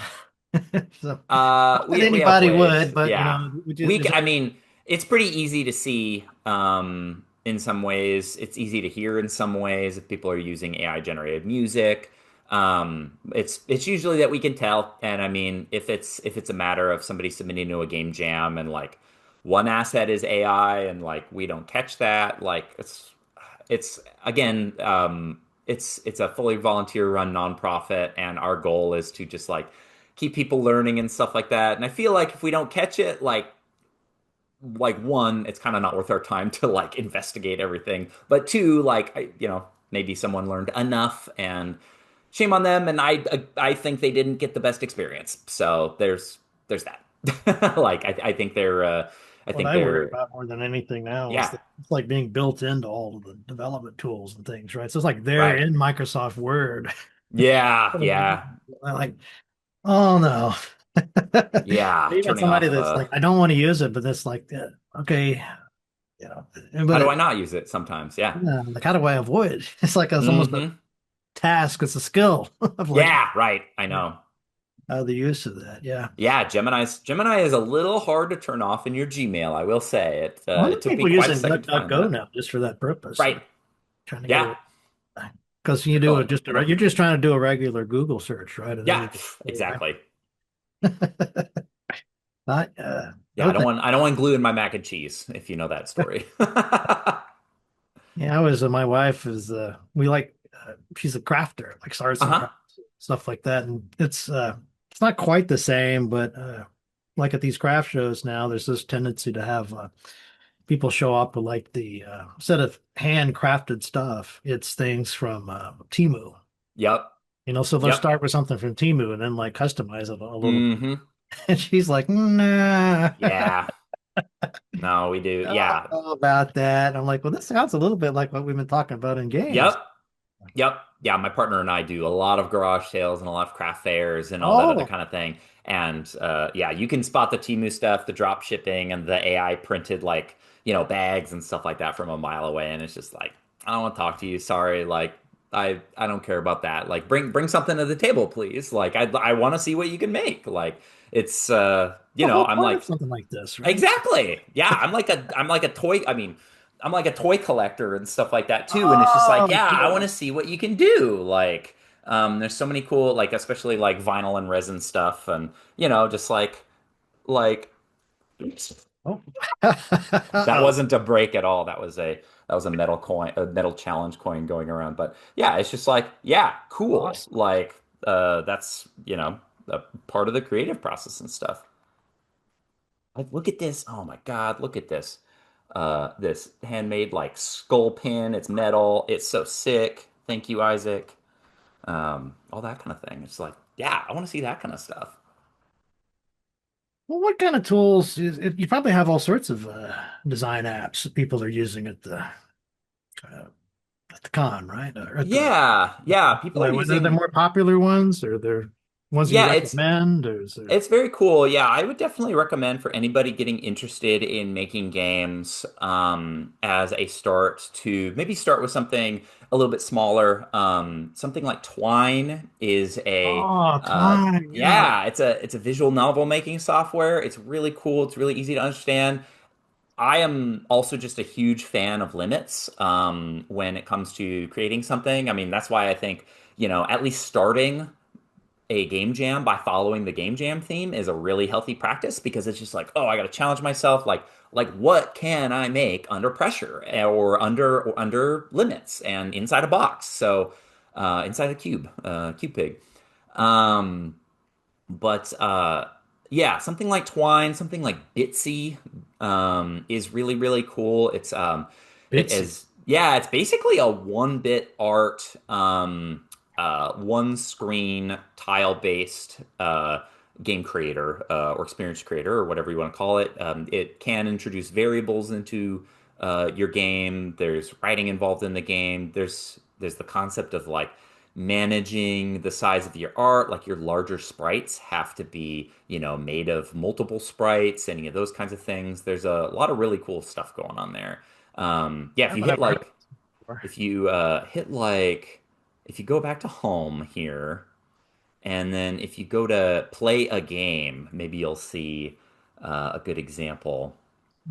So, not that we have anybody would, ways. but Yeah. would you, is I there, mean, it's pretty easy to see in some ways. It's easy to hear in some ways if people are using AI generated music. It's usually that we can tell. And I mean, if it's a matter of somebody submitting to a game jam and like one asset is AI and like we don't catch that, like it's again, it's a fully volunteer run nonprofit, and our goal is to just like keep people learning and stuff like that. And I feel like if we don't catch it, like one, it's kind of not worth our time to like investigate everything. But two, like maybe someone learned enough, and shame on them. And I think they didn't get the best experience. So there's that. Like I think they're I What think I worry they're about more than anything now is yeah, that it's like being built into all of the development tools and things, right? So it's like they're right. in Microsoft Word. Yeah, yeah, I'm like, oh no. yeah. You got Turning somebody off that's like, I don't want to use it, but that's like, okay, you know, how do I but not use it sometimes? Yeah. like, how do I avoid it? It's like it's almost a Hmm. task. It's a skill of like Yeah, right. I know. the use of that. Yeah. Yeah, Gemini is a little hard to turn off in your Gmail. I will say it. A lot It of took me people quite a using second to find DuckDuckGo that. now just for that purpose, Right. like trying to get Yeah. away. Because you do Oh, it just you know. you're just trying to do a regular Google search, right? And then Yeah. you just Exactly. not Yeah. okay. I don't want glue in my mac and cheese. If you know that story. Yeah, I was my wife is we like she's a crafter, like arts and Uh-huh. crafts stuff like that, and it's not quite the same, but like at these craft shows now, there's this tendency to have people show up with like the instead of handcrafted stuff, it's things from Temu. Yep. So they'll Yep. start with something from Temu and then like customize it a little. Hmm. And she's like, nah, I Yeah. No, we do. don't Yeah. know about that. I'm like, well, this sounds a little bit like what we've been talking about in games. Yep. Yep. Yeah, my partner and I do a lot of garage sales and a lot of craft fairs and all that other Oh, kind of thing. And yeah, you can spot the Temu stuff, the drop shipping and the AI printed like, bags and stuff like that from a mile away. And it's just like, I don't want to talk to you. Sorry. Like I don't care about that. Like bring something to the table, please. Like I want to see what you can make. Like it's the whole I'm point of like something like this, right? exactly. Yeah, I'm like a toy. I mean, I'm like a toy collector and stuff like that too. And it's just like, Oh, yeah, I want okay. to see what you can do. Like, there's so many cool, like especially like vinyl and resin stuff, and just like oops. Oh. That Uh-oh. wasn't a break at all. That was a metal coin, a metal challenge coin going around. But yeah, it's just like, yeah, cool. Awesome. Like, that's a part of the creative process and stuff. Like, look at this. Oh my God, look at this. This handmade like skull pin. It's metal. It's so sick. Thank you, Isaac. All that kind of thing. It's like, yeah, I want to see that kind of stuff. Well, what kind of tools you probably have all sorts of design apps that people are using uh, at the con, right? Or at the Yeah, yeah. People are whether they're using, more popular ones or they're ones that you yeah, recommend, or is there it's very cool. Yeah, I would definitely recommend for anybody getting interested in making games as a start to maybe start with something a little bit smaller. Something like Twine is a oh, Twine, yeah. yeah, it's a visual novel making software. It's really cool. It's really easy to understand. I am also just a huge fan of limits when it comes to creating something. I mean, that's why I think, at least starting a game jam by following the game jam theme is a really healthy practice because it's just like, oh, I got to challenge myself. Like what can I make under pressure or under limits and inside a box? So, inside a cube, cube pig. Um, but yeah, something like Twine, something like Bitsy, is really, really cool. It Bitsy. is, yeah, it's basically a one-bit art, one screen tile-based game creator or experience creator or whatever you want to call it. It can introduce variables into your game. There's writing involved in the game. There's the concept of like managing the size of your art, like your larger sprites have to be, made of multiple sprites, any of those kinds of things. There's a lot of really cool stuff going on there. Yeah, I haven't ever heard of it before. if you hit like, if you go back to home here, and then if you go to play a game, maybe you'll see a good example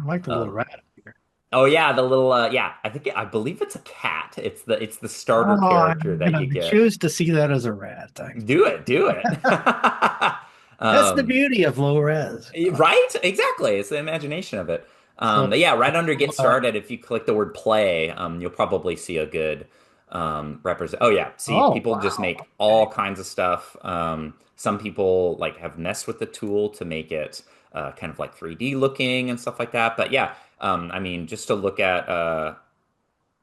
I like the little of. rat here. Oh yeah, the little yeah, I believe it's a cat. It's the starter Oh, character I'm that gonna you get. choose to see that as a rat. Do it, do it. That's the Um, beauty of low res. right? Exactly. It's the imagination of it. So, But yeah, right under get uh, started, if you click the word play, you'll probably see a good represent. Oh yeah, see, oh people just make wow, all okay. kinds of stuff. Some people like have messed with the tool to make it kind of like 3D looking and stuff like that. But yeah, I mean, just to look at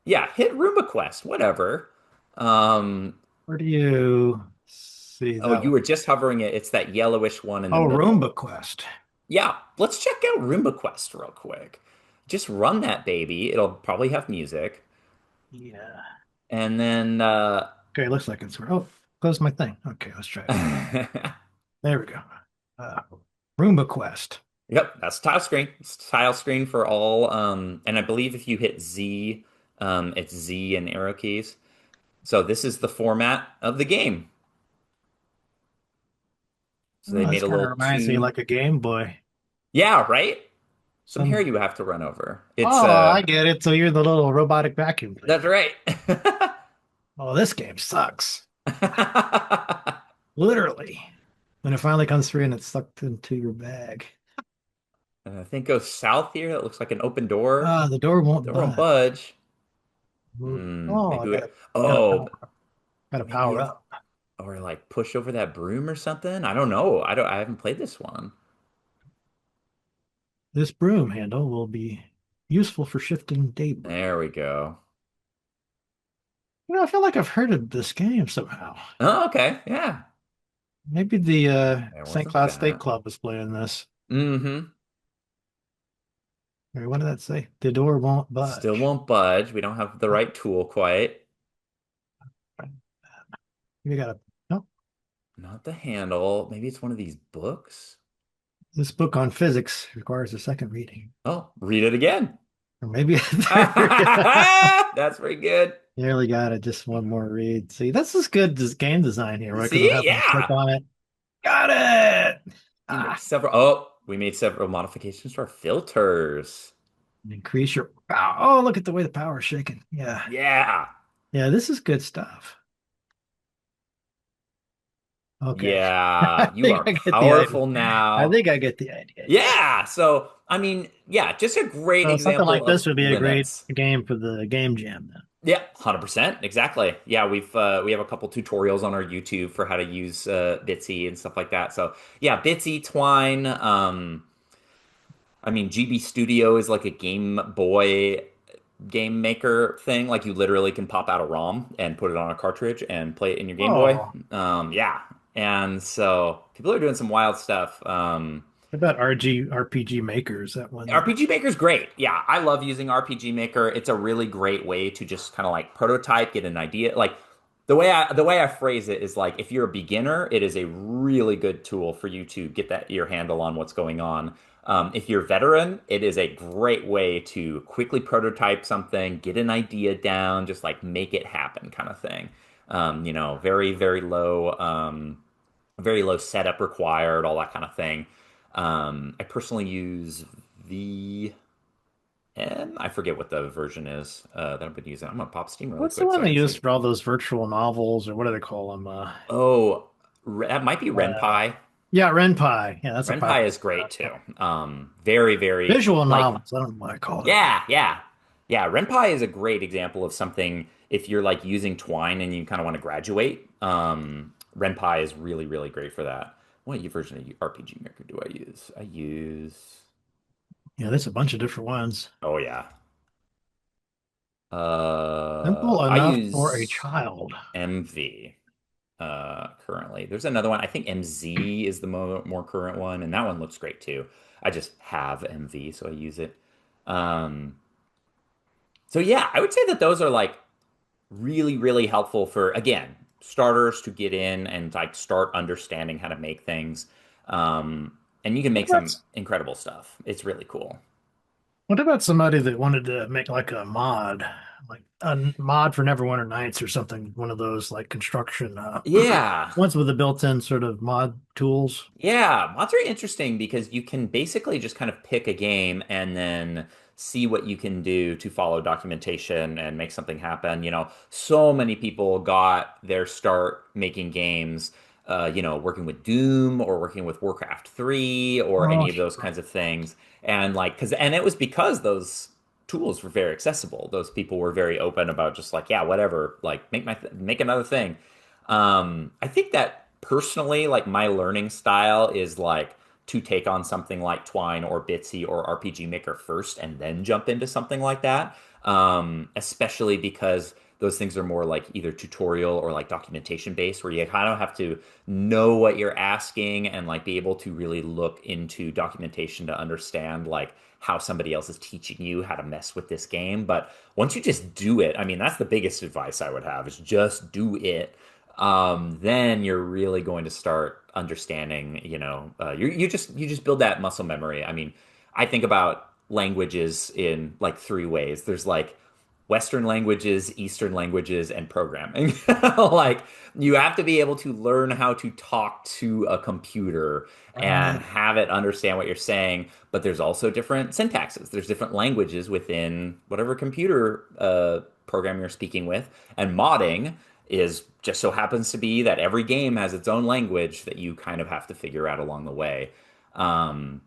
yeah, hit Roomba Quest, whatever. Um, Where do you see oh, that you one? were just hovering it. It's that yellowish one in the Oh, middle. Roomba Quest. Yeah, let's check out Roomba Quest real quick. Just run that baby. It'll probably have music. Yeah. And then Okay, looks like it's oh, close my thing. Okay, let's try it again. There we go. Uh, Roomba Quest. Yep, that's tile screen. It's tile screen for all. And I believe if you hit Z, it's Z and arrow keys. So this is the format of the game. So they Oh, this made a kind of little reminds me two. like a Game Boy. Yeah, right? Some hair Some. you have to run over. It's Oh, I get it. So you're the little robotic vacuum that's cleaner. right. Oh, this game sucks. Literally. When it finally comes through and it's sucked into your bag. I think go south here. It looks like an open door. Ah, the door won't Door won't budge. budge. Move. Oh, I Maybe we. gotta Oh, maybe power if up. or like push over that broom or something. I don't know. I don't. I haven't played this one. This broom handle will be useful for shifting debris. There we go. I feel like I've heard of this game somehow. Oh, okay. Yeah. Maybe the There St. wasn't Cloud State that. Club was playing this. Mm-hmm. Or what did that say? The door won't Still budge. won't budge. We don't have the right tool quite. You gotta, no, Not the handle. Maybe it's one of these books. this book on physics requires a second reading. Oh, read it again. Or maybe a third. That's pretty good. Nearly got it. Just one more read. See, this is good this game design here, right? Because I'm See? having to click Yeah. on it. Got it. You make Ah, several. Oh, we made several modifications to our filters. increase your power. Oh, look at the way the power is shaking. Yeah. Yeah. Yeah, this is good stuff. Okay. Yeah. I You think are I get the idea. powerful I now. think I get the idea. Yeah. Yeah. So, I mean, yeah, just a great So something example like of this would be a great limits. game for the game jam then. Yeah, 100%. Exactly. Yeah, we have a couple tutorials on our YouTube for how to use Bitsy and stuff like that. So, yeah, Bitsy, Twine, I mean, GB Studio is like a Game Boy game maker thing. Like you literally can pop out a ROM and put it on a cartridge and play it in your Game Boy. Oh, Yeah. And so people are doing some wild stuff. what about RPG Maker? Is that one? RPG Maker's great. Yeah, I love using RPG Maker. It's a really great way to just kind of like prototype, get an idea. Like the way I phrase it is like if you're a beginner, it is a really good tool for you to get that your handle on what's going on. If you're a veteran, it is a great way to quickly prototype something, get an idea down, just like make it happen kind of thing. Very, very low setup required, all that kind of thing. I personally use VM. I forget what the version is that I've been using. I'm gonna pop Steam really What's the quick one so I they can use see. for all those virtual novels, or what do they call them? Oh, that might be Uh, RenPy. yeah, RenPy. Yeah, that's a RenPy popular is great one. too. Very, very Visual like novels. I don't know what I called it. yeah, yeah, yeah. RenPy is a great example of something if you're like using Twine and you kind of want to graduate. RenPy is really, really great for that. What version of RPG Maker do I use? I use. Yeah, there's a bunch of different ones. Oh yeah. Simple I enough for a use child. MV currently. There's another one. I think MZ is the more current one, and that one looks great too. I just have MV, so I use it. Um, so yeah, I would say that those are like really, really helpful for again starters to get in and like start understanding how to make things. And you can make some What incredible stuff. It's really cool. what about somebody that wanted to make like a mod for Neverwinter Nights or something? One of those like construction Yeah. ones with the built-in sort of mod tools. Yeah, mods are interesting because you can basically just kind of pick a game and then see what you can do to follow documentation and make something happen. So many people got their start making games, working with Doom or working with Warcraft 3 or Oh, any of those kinds of things. And it was because those tools were very accessible. Those people were very open about just like, yeah, whatever, like make another thing. I think that personally, like my learning style is like to take on something like Twine or Bitsy or RPG Maker first and then jump into something like that. Especially because those things are more like either tutorial or like documentation based, where you kind of have to know what you're asking and like be able to really look into documentation to understand like how somebody else is teaching you how to mess with this game. But once you just do it, I mean, that's the biggest advice I would have is just do it. Then you're really going to start understanding, you just build that muscle memory. I mean, I think about languages in like three ways. There's like Western languages, Eastern languages, and programming. Like you have to be able to learn how to talk to a computer and Right. have it understand what you're saying. But there's also different syntaxes. There's different languages within whatever computer program you're speaking with. And modding is just so happens to be that every game has its own language that you kind of have to figure out along the way. Um,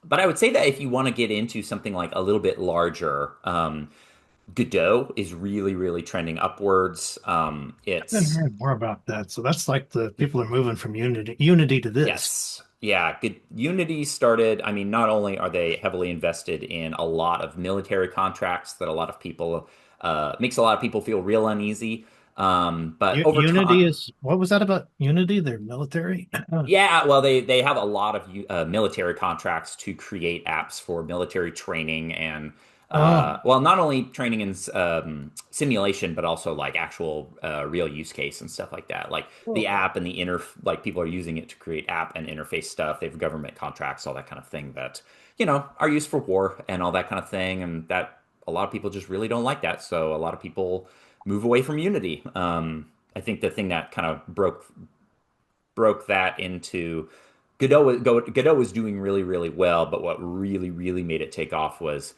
but I would say that if you want to get into something like a little bit larger, Godot is really, really trending upwards. I've been It's hearing more about that. So that's like the people are moving from Unity to this. Yes. Yeah, good. Unity started, I mean, not only are they heavily invested in a lot of military contracts that a lot of people makes a lot of people feel real uneasy. But over Unity time, is what was that about Unity? Their military? yeah, well, they have a lot of military contracts to create apps for military training and Oh, well, not only training and simulation, but also like actual real use case and stuff like that. Like the cool. app and the like people are using it to create app and interface stuff. They have government contracts, all that kind of thing that are used for war and all that kind of thing, and that a lot of people just really don't like that. So a lot of people move away from Unity. I think the thing that kind of broke that into Godot was doing really, really well, but what really, really made it take off was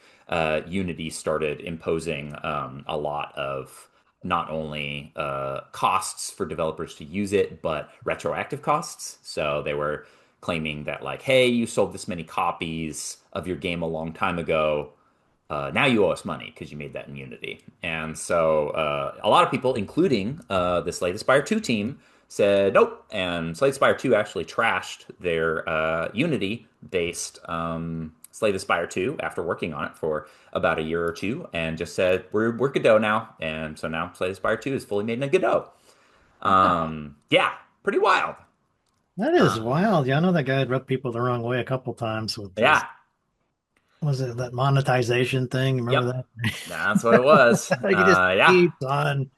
Unity started imposing a lot of not only costs for developers to use it, but retroactive costs. So they were claiming that, like, hey, you sold this many copies of your game a long time ago. Now you owe us money because you made that in Unity. And so a lot of people, including the Slay the Spire 2 team, said nope. And Slay the Spire 2 actually trashed their Unity-based Slay the Spire 2 after working on it for about a year or two and just said, we're Godot now. And so now Slay the Spire 2 is fully made in Godot. Wow. Yeah, pretty wild. That is Uh, wild. Yeah, I know that guy had rubbed people the wrong way a couple times with this. yeah, Was it that monetization thing? yep. Remember That's what it was. that? He just Yeah, keeps on.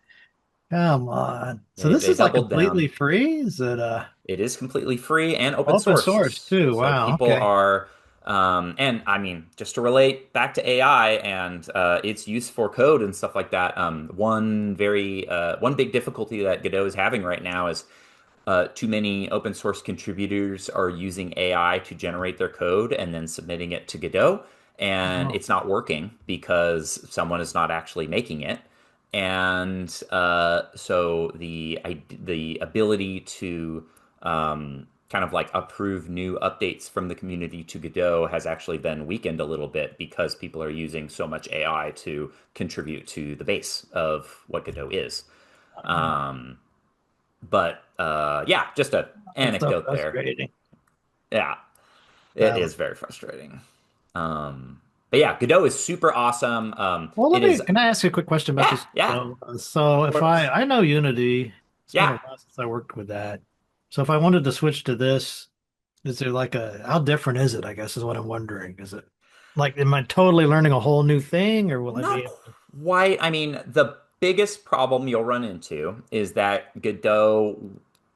Come on. So this they is like doubled completely down. free? Is it It is completely free and open open source source. too? So Wow. people Okay. are, and I mean, just to relate back to AI and its use for code and stuff like that. One big difficulty that Godot is having right now is too many open source contributors are using AI to generate their code and then submitting it to Godot, and Oh, it's not working because someone is not actually making it. And so the ability to kind of like approve new updates from the community to Godot has actually been weakened a little bit because people are using so much AI to contribute to the base of what Godot is. Um, but yeah, just an that's so anecdote there. frustrating. Yeah, it Um, is very frustrating. But yeah, Godot is super awesome. well, It is, can I ask you a quick question about yeah, this? yeah, So of if course. I know Unity, it's been Yeah. a while since I worked with that. So if I wanted to switch to this, is there like how different is it? I guess is what I'm wondering. Is it like, am I totally learning a whole new thing, or will I be Not able to? quite. I mean, the biggest problem you'll run into is that Godot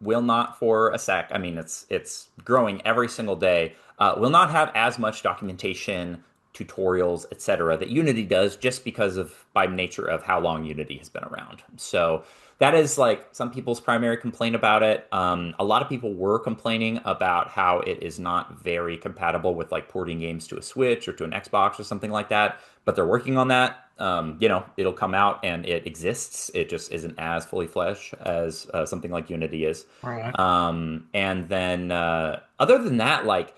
will not for a sec. I mean, it's growing every single day. Will not have as much documentation, tutorials, etc. that Unity does just because of by nature of how long Unity has been around. So that is like some people's primary complaint about it. A lot of people were complaining about how it is not very compatible with like porting games to a Switch or to an Xbox or something like that, but they're working on that. It'll come out and it exists. It just isn't as fully fleshed as something like Unity is. All right. And then other than that, like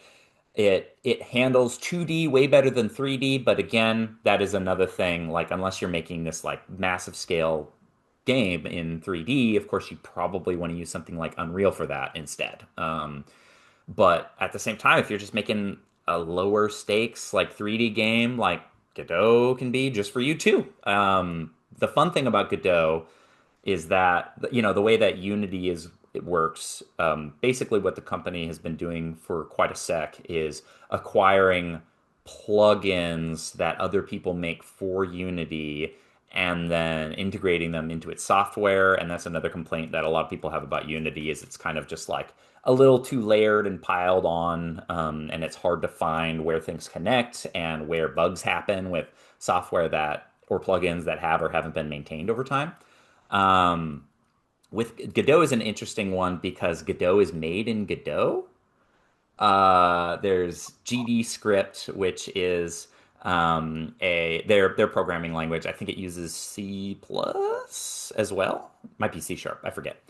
it handles 2D way better than 3D, but again, that is another thing. Like unless you're making this like massive scale game in 3D, of course you probably want to use something like Unreal for that instead. But at the same time, if you're just making a lower stakes like 3D game, like Godot can be just for you too. the fun thing about Godot is that the way that Unity is it works. Basically, what the company has been doing for quite a sec is acquiring plugins that other people make for Unity and then integrating them into its software. And that's another complaint that a lot of people have about Unity is it's kind of just like a little too layered and piled on, and it's hard to find where things connect and where bugs happen with software that or plugins that have or haven't been maintained over time. Um, with Godot is an interesting one because Godot is made in Godot. There's GD script, which is a their programming language. I think it uses C plus as well. Might be C sharp. I forget.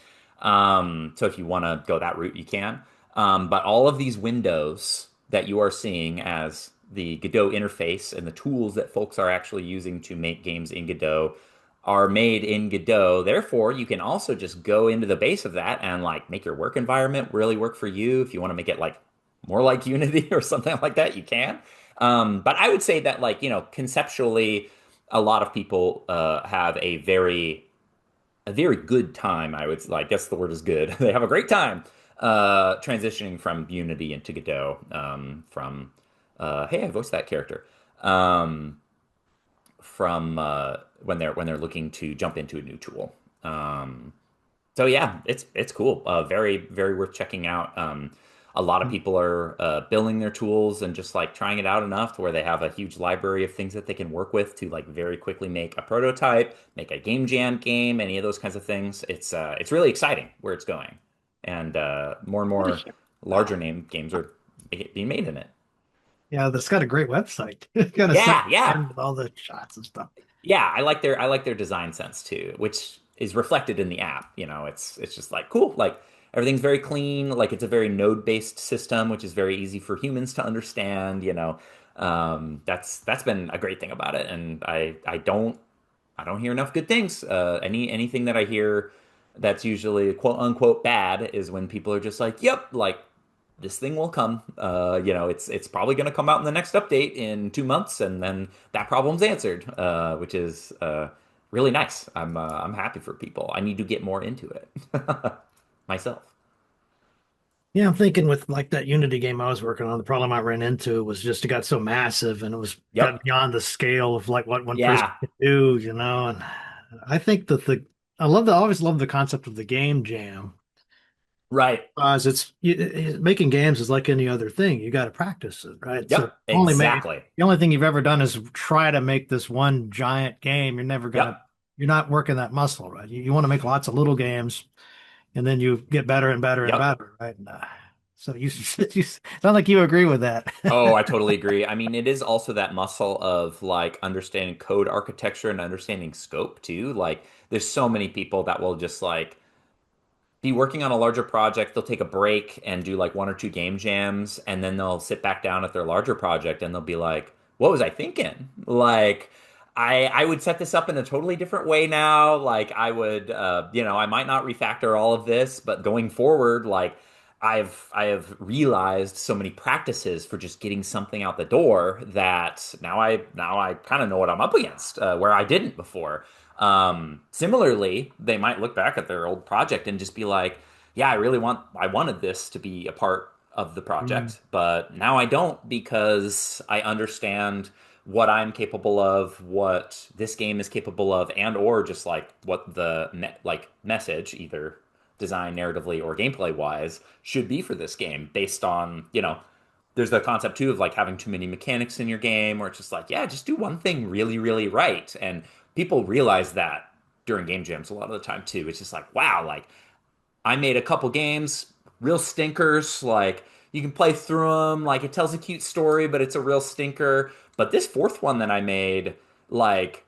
So if you want to go that route, you can. But all of these windows that you are seeing as the Godot interface and the tools that folks are actually using to make games in Godot are made in Godot. Therefore, you can also just go into the base of that and like make your work environment really work for you. If you want to make it like more like Unity or something like that, you can. But I would say that like, conceptually, a lot of people have a very good time. I guess the word is good. They have a great time transitioning from Unity into Godot. From hey, I voiced that character. Um, from when they're looking to jump into a new tool. So yeah, it's cool. Very very worth checking out. A lot of people are building their tools and just like trying it out enough to where they have a huge library of things that they can work with to like very quickly make a prototype, make a game jam game, any of those kinds of things. It's really exciting where it's going, and more and What a more shame. larger name games are being made in it. Yeah, that's got a great website. It's got a site Yeah, yeah. with all the shots and stuff. Yeah, I like their design sense too, which is reflected in the app. It's just like cool. Like everything's very clean. Like it's a very node-based system, which is very easy for humans to understand. That's been a great thing about it, and I don't hear enough good things. Anything that I hear that's usually quote unquote bad is when people are just like, "Yep, like this thing will come. It's probably going to come out in the next update in 2 months, and then that problem's answered," which is really nice. I'm happy for people. I need to get more into it myself. Yeah, I'm thinking with like that Unity game I was working on, the problem I ran into was just it got so massive and it was got Yep. beyond the scale of like what one person Yeah. could do. And I think that I always love the concept of the game jam. Right. Because making games is like any other thing. You got to practice it, right? So Yep. Exactly. the only thing you've ever done is try to make this one giant game. Yep. You're not working that muscle, right? You want to make lots of little games, and then you get better and better and Yep. better, right? So you sound like you agree with that. Oh, I totally agree. I mean, it is also that muscle of like understanding code architecture and understanding scope too. Like, there's so many people that will just like be working on a larger project. They'll take a break and do like one or two game jams, and then they'll sit back down at their larger project and they'll be like, "What was I thinking?" Like, I would set this up in a totally different way now. Like, I might not refactor all of this, but going forward, like, I have realized so many practices for just getting something out the door that now I kind of know what I'm up against, where I didn't before. Similarly, they might look back at their old project and just be like, "Yeah, I wanted this to be a part of the Mm. project, but now I don't because I understand what I'm capable of, what this game is capable of, and or just like what the message, either design narratively or gameplay wise, should be for this game based on, there's the concept too of like having too many mechanics in your game, where it's just like, yeah, just do one thing really, really right. And people realize that during game jams a lot of the time too. It's just like, wow, like I made a couple games, real stinkers. Like you can play through them, like it tells a cute story, but it's a real stinker. But this fourth one that I made, like,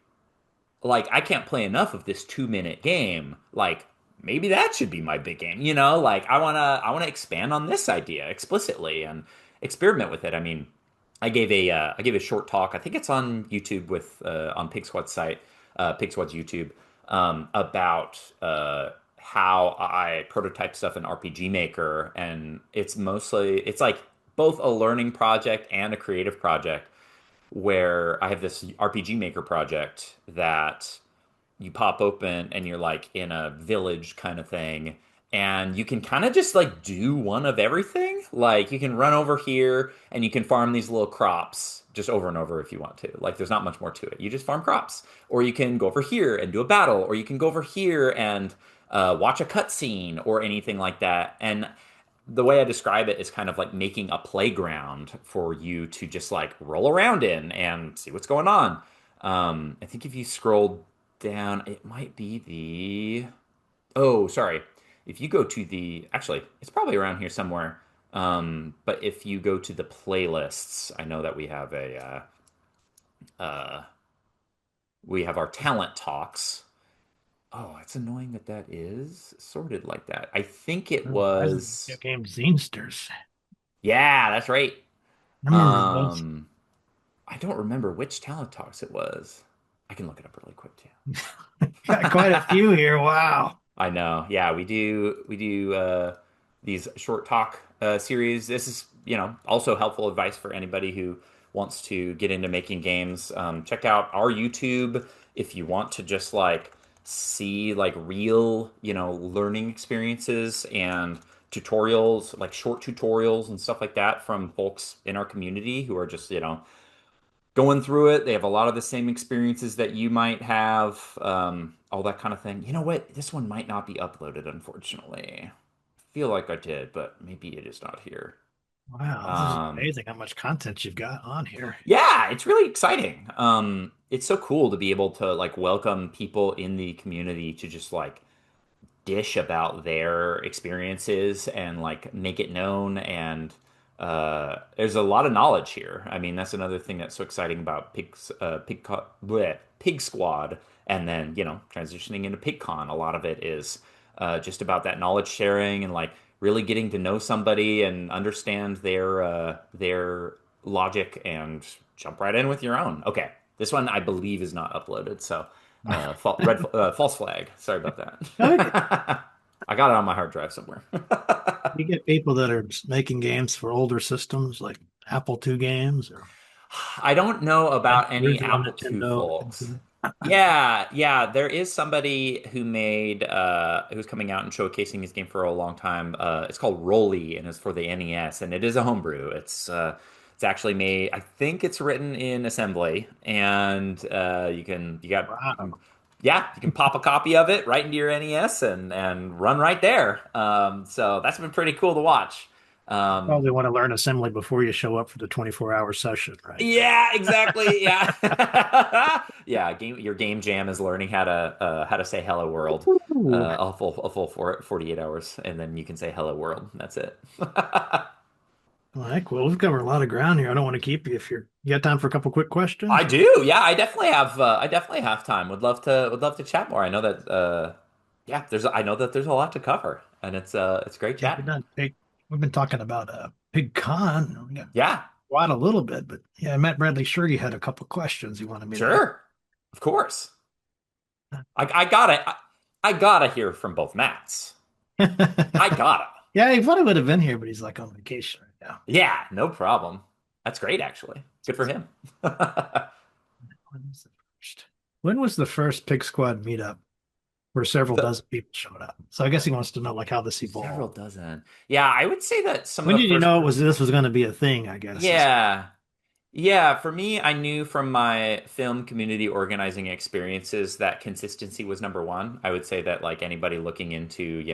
I can't play enough of this 2 minute game. Like maybe that should be my big game. Like I wanna expand on this idea explicitly and experiment with it. I mean, I gave a short talk. I think it's on YouTube with on PIGSquad's site, PIGSquad's YouTube, about how I prototype stuff in RPG Maker, and it's like both a learning project and a creative project where I have this RPG Maker project that you pop open and you're like in a village kind of thing. And you can kind of just like do one of everything. Like you can run over here and you can farm these little crops just over and over if you want to. Like there's not much more to it. You just farm crops. Or you can go over here and do a battle. Or you can go over here and watch a cutscene or anything like that. And the way I describe it is kind of like making a playground for you to just like roll around in and see what's going on. I think if you scroll down, it might be the. Oh, sorry. If you go to the. Actually, it's probably around here somewhere. But if you go to the playlists, I know that we have our talent talks. Oh, it's annoying that that is sorted like that. I think it Oh, Resident was. Evil game Zinesters. Yeah, that's right. I remember those. Um, I don't remember which talent talks it was. I can look it up really quick too. Got quite a few here. Wow. I know. Yeah, we do these short talk series. This is, also helpful advice for anybody who wants to get into making games. Check out our YouTube if you want to just like see like real, learning experiences and tutorials, like short tutorials and stuff like that from folks in our community who are just, going through it. They have a lot of the same experiences that you might have, all that kind of thing. You know what? This one might not be uploaded, unfortunately. I feel like I did, but maybe it is not here. Wow. This is Um, amazing how much content you've got on here. yeah, it's really exciting. It's so cool to be able to like welcome people in the community to just like dish about their experiences and like make it known and there's a lot of knowledge here. I mean, that's another thing that's so exciting about Pig Squad, and then transitioning into PigCon. A lot of it is just about that knowledge sharing and like really getting to know somebody and understand their logic and jump right in with your own. Okay, this one I believe is not uploaded, so false flag. Sorry about Okay. that. I got it on my hard drive somewhere. You get people that are making games for older systems like Apple II games or I don't know about any original Apple II Nintendo. folks. Yeah, yeah, there is somebody who made who's coming out and showcasing his game for a long time. It's called Rolly and it's for the NES and it is a homebrew. It's actually made, I think it's written in assembly and you can Wow. yeah, you can pop a copy of it right into your NES and run right there. So that's been pretty cool to watch. Um, Probably want to learn assembly before you show up for the 24-hour session, right? Yeah, exactly. Yeah. Yeah, your game jam is learning how to say hello world. Ooh. A full 48 hours and then you can say hello world. That's it. All right, well, we've covered a lot of ground here. I don't want to keep you if you got time for a couple quick I questions. do. Yeah, I definitely have time. Would love to chat more. I know that yeah, I know that there's a lot to cover and it's great Yeah, we've chatting. done big. We've been talking about Big Con. We got Yeah, quite a little bit, but yeah, Matt Bradley sure you had a couple questions you wanted me to sure. Of course. I gotta hear from both Matts. I ask. gotta. Yeah, he probably would have been here, but he's like on vacation right now. Yeah, no problem. That's great, actually. Good for him. When was the first? When was the first Pig Squad meetup where several So, dozen people showed up? So I guess he wants to know like how this several evolved. dozen. Yeah, I would say that some of When the did you first. know it was this was going to be a thing? I guess is Yeah. Yeah, for me, I knew from my film community organizing experiences that consistency was number one. I would say that like anybody looking into,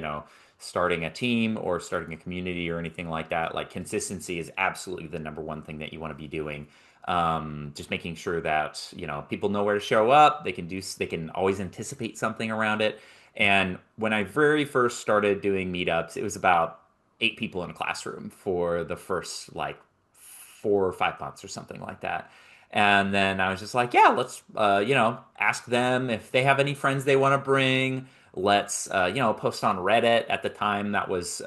starting a team or starting a community or anything like that, like consistency is absolutely the number one thing that you want to be doing. Just making sure that, people know where to show up, they can always anticipate something around it. And when I very first started doing meetups, it was about 8 people in a classroom for the first like 4 or 5 months or something like that. And then I was just like, yeah, let's, ask them if they have any friends they want to bring. Let's, post on Reddit at the time that was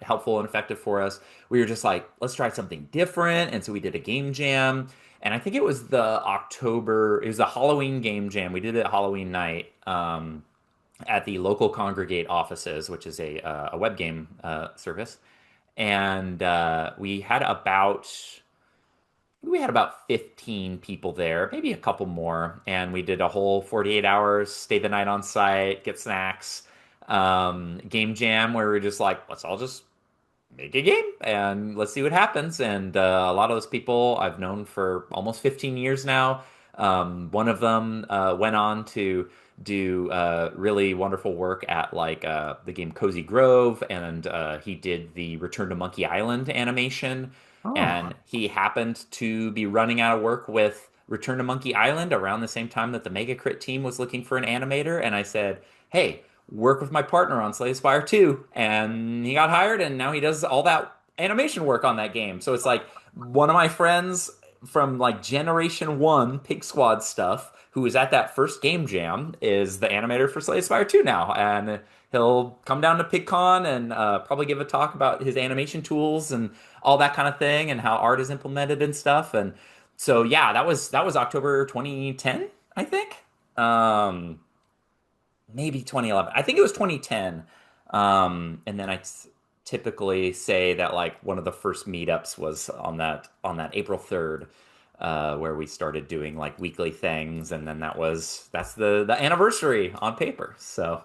helpful and effective for us. We were just like, let's try something different. And so we did a game jam. And I think it was the Halloween game jam. We did it Halloween night at the local Congregate offices, which is a web game service. And we had about we had about 15 people there, maybe a couple more, and we did a whole 48 hours, stay the night on site, get snacks, game jam where we were just like, let's all just make a game and let's see what happens. And a lot of those people I've known for almost 15 years now. One of them went on to do really wonderful work at like the game Cozy Grove, and he did the Return to Monkey Island animation. Oh, And he happened to be running out of work with Return to Monkey Island around the same time that the Mega Crit team was looking for an animator. And I said, hey, work with my partner on Slay the Spire 2, and he got hired, and now he does all that animation work on that game. So it's like one of my friends from like Generation 1 Pig Squad stuff, who was at that first game jam, is the animator for Slay the Spire 2 now, and he'll come down to PigCon and probably give a talk about his animation tools and all that kind of thing, and how art is implemented and stuff. And so yeah, that was October 2010, I think. Maybe 2011. I think it was 2010. And then typically say that like one of the first meetups was on that April 3rd, where we started doing like weekly things, and then that's the anniversary on paper. So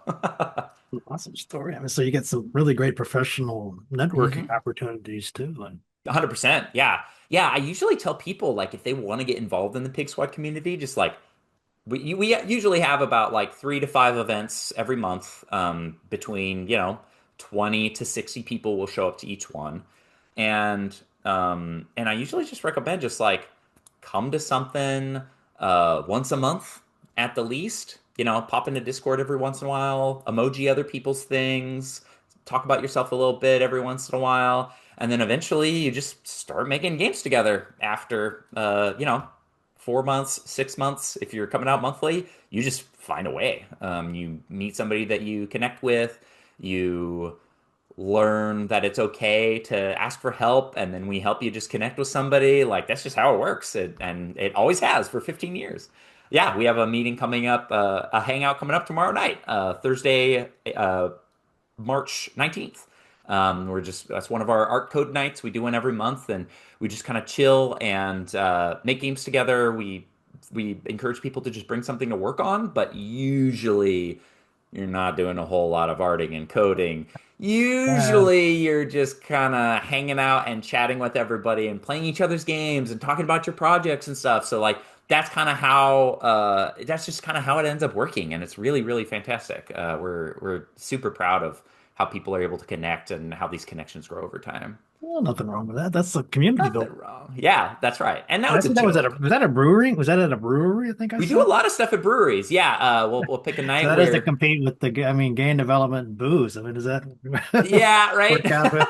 awesome story. I mean, so you get some really great professional networking Mhm. opportunities too. And 100%. Yeah. Yeah. I usually tell people like if they want to get involved in the Pig Squad community, just like we usually have about like 3 to 5 events every month, between 20 to 60 people will show up to each one. And I usually just recommend just like come to something once a month at the least. Pop into Discord every once in a while, emoji other people's things, talk about yourself a little bit every once in a while, and then eventually you just start making games together after 4 months, 6 months. If you're coming out monthly, you just find a way. You meet somebody that you connect with, you learn that it's okay to ask for help, and then we help you just connect with somebody. Like that's just how it works, and it always has for 15 years. Yeah, we have a meeting coming up, a hangout coming up tomorrow night, Thursday, March 19th. That's one of our art code nights. We do one every month, and we just kind of chill and make games together. We encourage people to just bring something to work on, but usually you're not doing a whole lot of arting and coding. uh, Usually you're just kind of hanging out and chatting with everybody and playing each other's games and talking about your projects and stuff. So like that's just kind of how it ends up working, and it's really really fantastic. We're super proud of how people are able to connect and how these connections grow over time. well, nothing wrong with that. That's the community Nothing building. wrong. Yeah, that's right. And now I it's a think that was joke. was that a brewery? Was that at a brewery? I think I We do saw. a lot of stuff at breweries. Yeah, we'll pick a So night that is to where compete with I mean, game development and booze. I mean, does that yeah, right. work out with?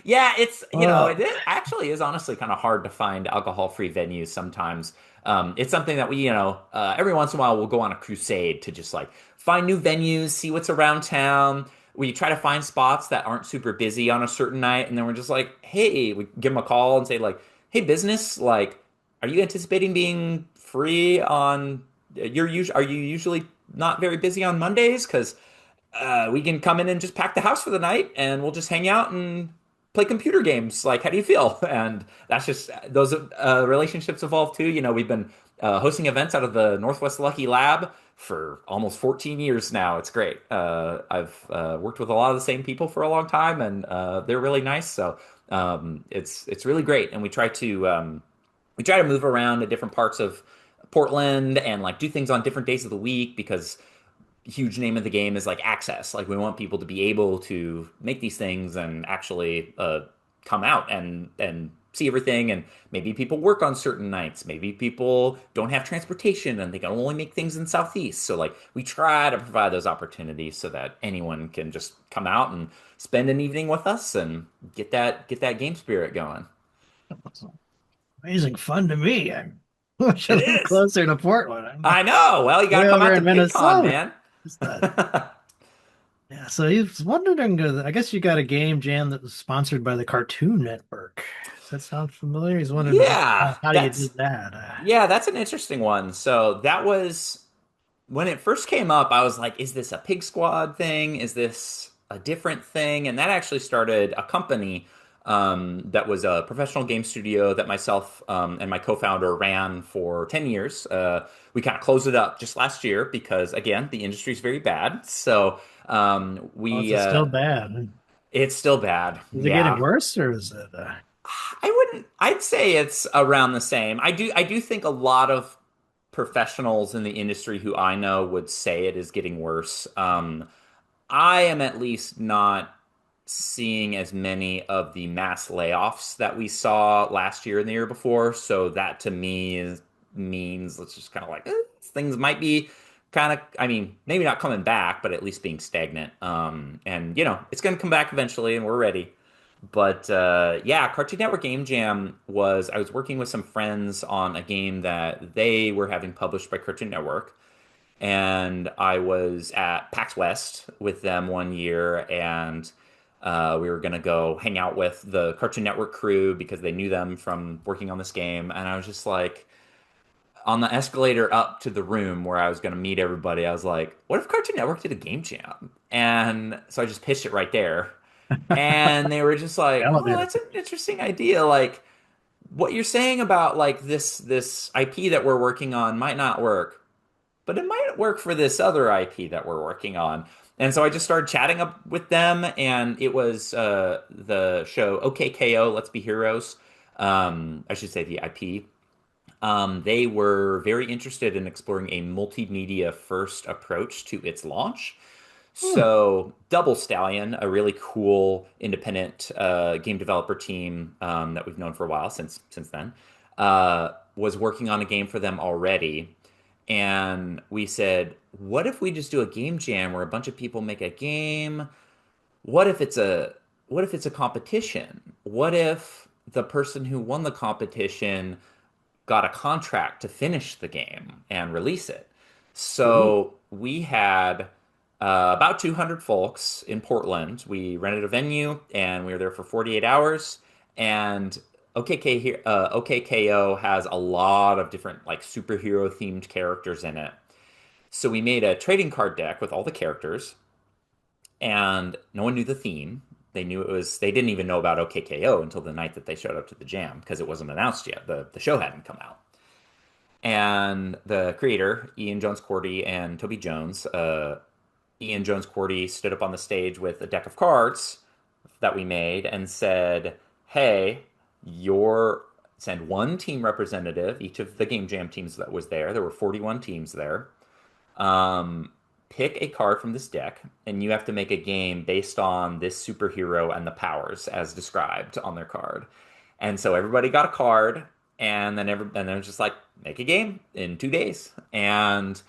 Yeah, it's Oh, it actually is honestly kind of hard to find alcohol-free venues sometimes. It's something that we, every once in a while we'll go on a crusade to just like find new venues, see what's around town. We try to find spots that aren't super busy on a certain night, and then we're just like, hey, we give them a call and say like, hey, business, like, are you anticipating being free on are you usually not very busy on Mondays? Because we can come in and just pack the house for the night, and we'll just hang out and play computer games. Like, how do you feel? And that's just those relationships evolve too. We've been hosting events out of the Northwest Lucky Lab for almost 14 years now. It's great. I've worked with a lot of the same people for a long time, and they're really nice. So it's really great. And we try to move around to different parts of Portland and like do things on different days of the week, because huge name of the game is like access. Like we want people to be able to make these things and actually come out and see everything. And maybe people work on certain nights. Maybe people don't have transportation and they can only make things in Southeast. So like we try to provide those opportunities so that anyone can just come out and spend an evening with us and get that game spirit going. that's amazing fun to me. I wish I It lived is. closer to Portland. I'm I know. Well, you got to way come over out to in PigCon, Minnesota. man. Just yeah. So he's wondering. I guess you got a game jam that was sponsored by the Cartoon Network. Does that sound familiar? He's wondering Yeah, how do you do that? that's an interesting one. So that was when it first came up. I was like, is this a Pig Squad thing? Is this a different thing? And that actually started a company that was a professional game studio that myself and my co-founder ran for 10 years. We kind of closed it up just last year because, again, the industry is very bad. So Oh, we it's still bad. it's still bad. Is it getting Yeah. worse or is it I'd say it's around the same. I do think a lot of professionals in the industry who I know would say it is getting worse. I am at least not seeing as many of the mass layoffs that we saw last year and the year before. So that to me means let's just kind of like things might be kind of, I mean, maybe not coming back, but at least being stagnant. And it's going to come back eventually, and we're ready. But yeah, Cartoon Network Game Jam I was working with some friends on a game that they were having published by Cartoon Network, and I was at PAX West with them one year, and we were gonna go hang out with the Cartoon Network crew because they knew them from working on this game, and I was just like, on the escalator up to the room where I was gonna meet everybody, I was like, what if Cartoon Network did a game jam? And so I just pitched it right there, and they were just like, oh, elevator that's an pitch? interesting idea. Like what you're saying about like this IP that we're working on might not work, but it might work for this other IP that we're working on. And so I just started chatting up with them, and it was the show OKKO, Let's Be Heroes. I should say the IP. They were very interested in exploring a multimedia first approach to its launch. Hmm. So, Double Stallion, a really cool independent game developer team that we've known for a while since then, was working on a game for them already. And we said, what if we just do a game jam where a bunch of people make a game? What if it's a what if it's a competition? What if the person who won the competition got a contract to finish the game and release it? Ooh. So we had about 200 folks in Portland. We rented a venue and we were there for 48 hours. And OKKO has a lot of different like superhero themed characters in it. So we made a trading card deck with all the characters, and no one knew the theme. They didn't even know about OKKO until the night that they showed up to the jam because it wasn't announced yet. The show hadn't come out. And the creator, Ian Jones Cordy and Toby Jones, Ian Jones Cordy stood up on the stage with a deck of cards that we made and said, "Hey, your send one team representative, each of the game jam teams that was there. There were 41 teams there. Um, Pick a card from this deck, and you have to make a game based on this superhero and the powers as described on their card." And so everybody got a card, and then it was just like make a game in 2 days. And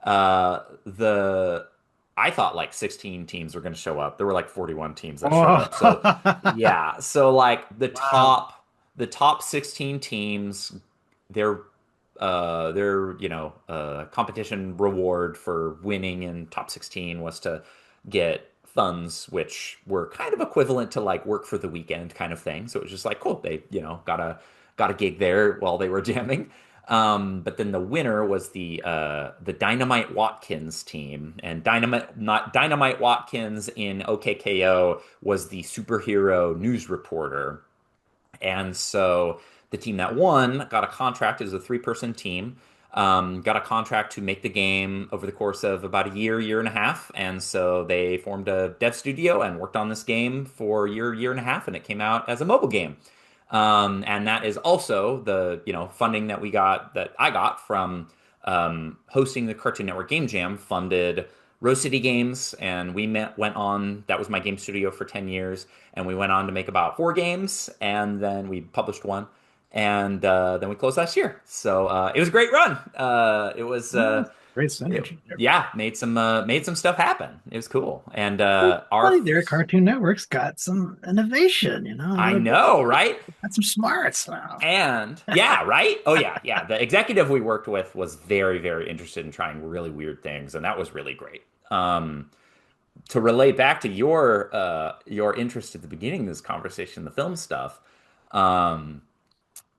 the I thought like 16 teams were going to show up. There were like 41 teams that showed Oh. up. So yeah, so like Wow. the top 16 teams, their competition reward for winning in top 16 was to get funds, which were kind of equivalent to like work for the weekend kind of thing. So it was just like cool. They got a gig there while they were jamming. But then the winner was the Dynamite Watkins team, and Dynamite Watkins in OKKO was the superhero news reporter. And so the team that won got a contract as a three-person team, got a contract to make the game over the course of about a year and a half. And so they formed a dev studio and worked on this game for a year and a half, and it came out as a mobile game. And that is also the funding that I got from hosting the Cartoon Network Game Jam funded Rose City Games, and went on. That was my game studio for 10 years, and we went on to make about four games, and then we published one, and then we closed last year. So it was a great run. It was Oh, great synergy there. yeah, made some stuff happen. It was cool, and Funny there, Cartoon Network's got some innovation, I know, right? got some smarts now. And yeah, right? Oh yeah, yeah. The executive we worked with was very, very interested in trying really weird things, and that was really great. To relate back to your interest at the beginning of this conversation, the film stuff. Um,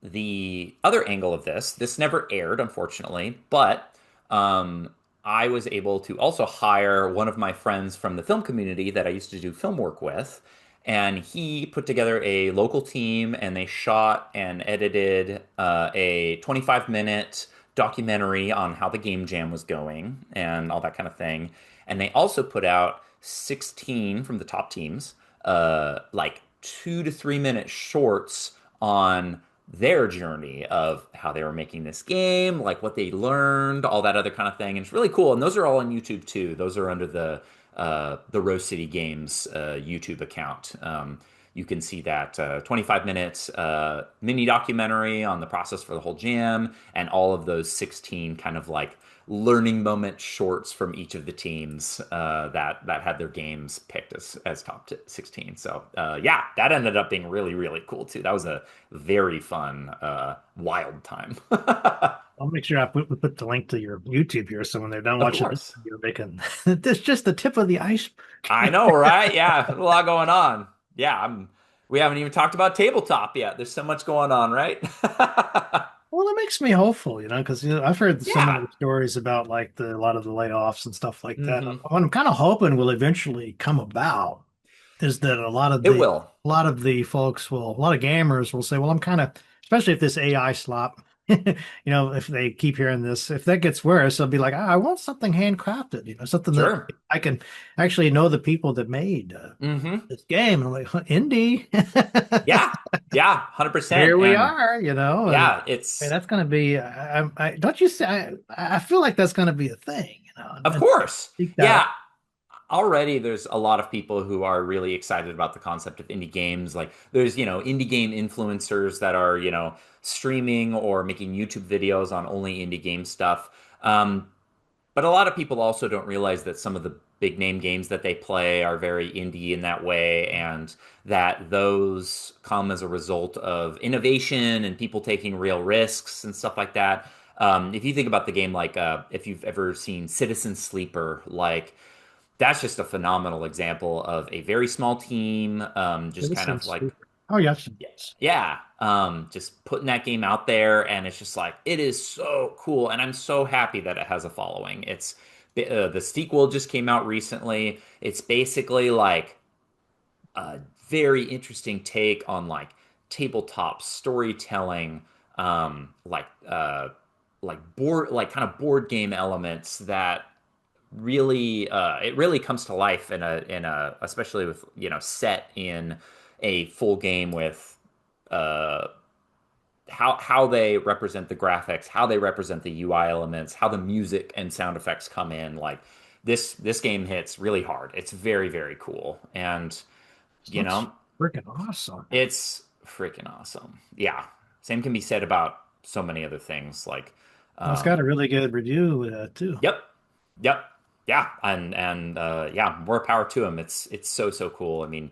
the other angle of this never aired, unfortunately, but um, I was able to also hire one of my friends from the film community that I used to do film work with. And he put together a local team and they shot and edited a 25-minute documentary on how the game jam was going and all that kind of thing. And they also put out 16 from the top teams, like 2 to 3 minute shorts on their journey of how they were making this game, like what they learned, all that other kind of thing. And it's really cool. And those are all on YouTube too. Those are under the Rose City Games YouTube account. You can see that 25 minutes mini documentary on the process for the whole jam and all of those 16 kind of like learning moment shorts from each of the teams that had their games picked as top 16. So yeah, that ended up being really, really cool too. That was a very fun, wild time. I'll make sure we put the link to your YouTube here so when they're done Of watching this, course. you're making this just the tip of the iceberg. I know, right? Yeah, a lot going on. Yeah, we haven't even talked about tabletop yet. There's so much going on, right? Well, it makes me hopeful, because I've heard so Yeah. many stories about like a lot of the layoffs and stuff like that. Hmm. What I'm kind of hoping will eventually come about is that It will. a lot of the folks will a lot of gamers will say, well, I'm kind of especially if this AI slop, if they keep hearing this, if that gets worse, they'll be like, I want something handcrafted, something that Sure. I can actually know the people that made Hmm. this game. And I'm like, indie. Yeah. Yeah, 100%. Here we And are, and yeah, man, it's that's going to be. Don't you say? I feel like that's going to be a thing, of and course. seek that out. Yeah, already there's a lot of people who are really excited about the concept of indie games. Like there's, indie game influencers that are, streaming or making YouTube videos on only indie game stuff. But a lot of people also don't realize that some of the big name games that they play are very indie in that way, and that those come as a result of innovation and people taking real risks and stuff like that. If you think about the game, like if you've ever seen Citizen Sleeper, like that's just a phenomenal example of a very small team, just kind Citizen of like Sleeper. Oh yes, yeah, yeah. Just putting that game out there, and it's just like it is so cool, and I'm so happy that it has a following. It's the sequel just came out recently. It's basically like a very interesting take on like tabletop storytelling, like board, like kind of board game elements that really it really comes to life in a especially with set in a full game with uh how they represent the graphics, how they represent the UI elements, how the music and sound effects come in. Like this game hits really hard. It's very, very cool. And you looks know, freaking awesome. it's freaking awesome. Yeah. Same can be said about so many other things like Well, it's got a um really good review too. yep. Yep. Yeah. And yeah, more power to him. It's so so cool. I mean,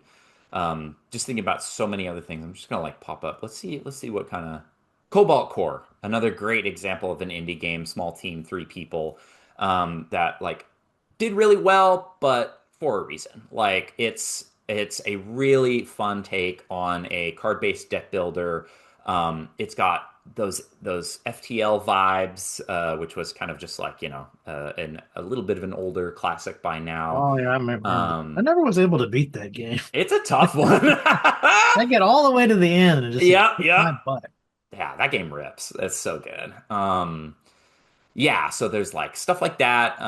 just thinking about so many other things. I'm just gonna like pop up. Let's see what kind of Cobalt Core, another great example of an indie game, small team, 3 people, that like did really well, but for a reason. Like it's a really fun take on a card-based deck builder. It's got those FTL vibes, which was kind of just like a little bit of an older classic by now. Oh yeah, I remember. I Um, never was able to beat that game. it's a tough one. I get all the way to the end and it Yeah, kicked yeah. my butt. Yeah, that game rips. It's so good. Yeah, so there's like stuff like that.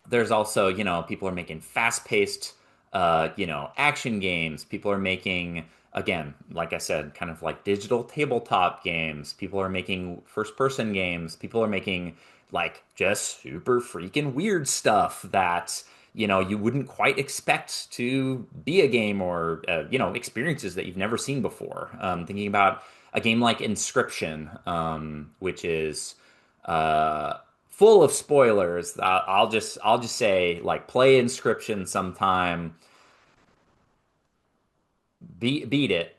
There's also, people are making fast-paced, action games. People are making, again, like I said, kind of like digital tabletop games. People are making first-person games. People are making like just super freaking weird stuff that, you wouldn't quite expect to be a game or, experiences that you've never seen before. Thinking about a game like Inscription, which is full of spoilers. I'll just say like play Inscription sometime. Beat it.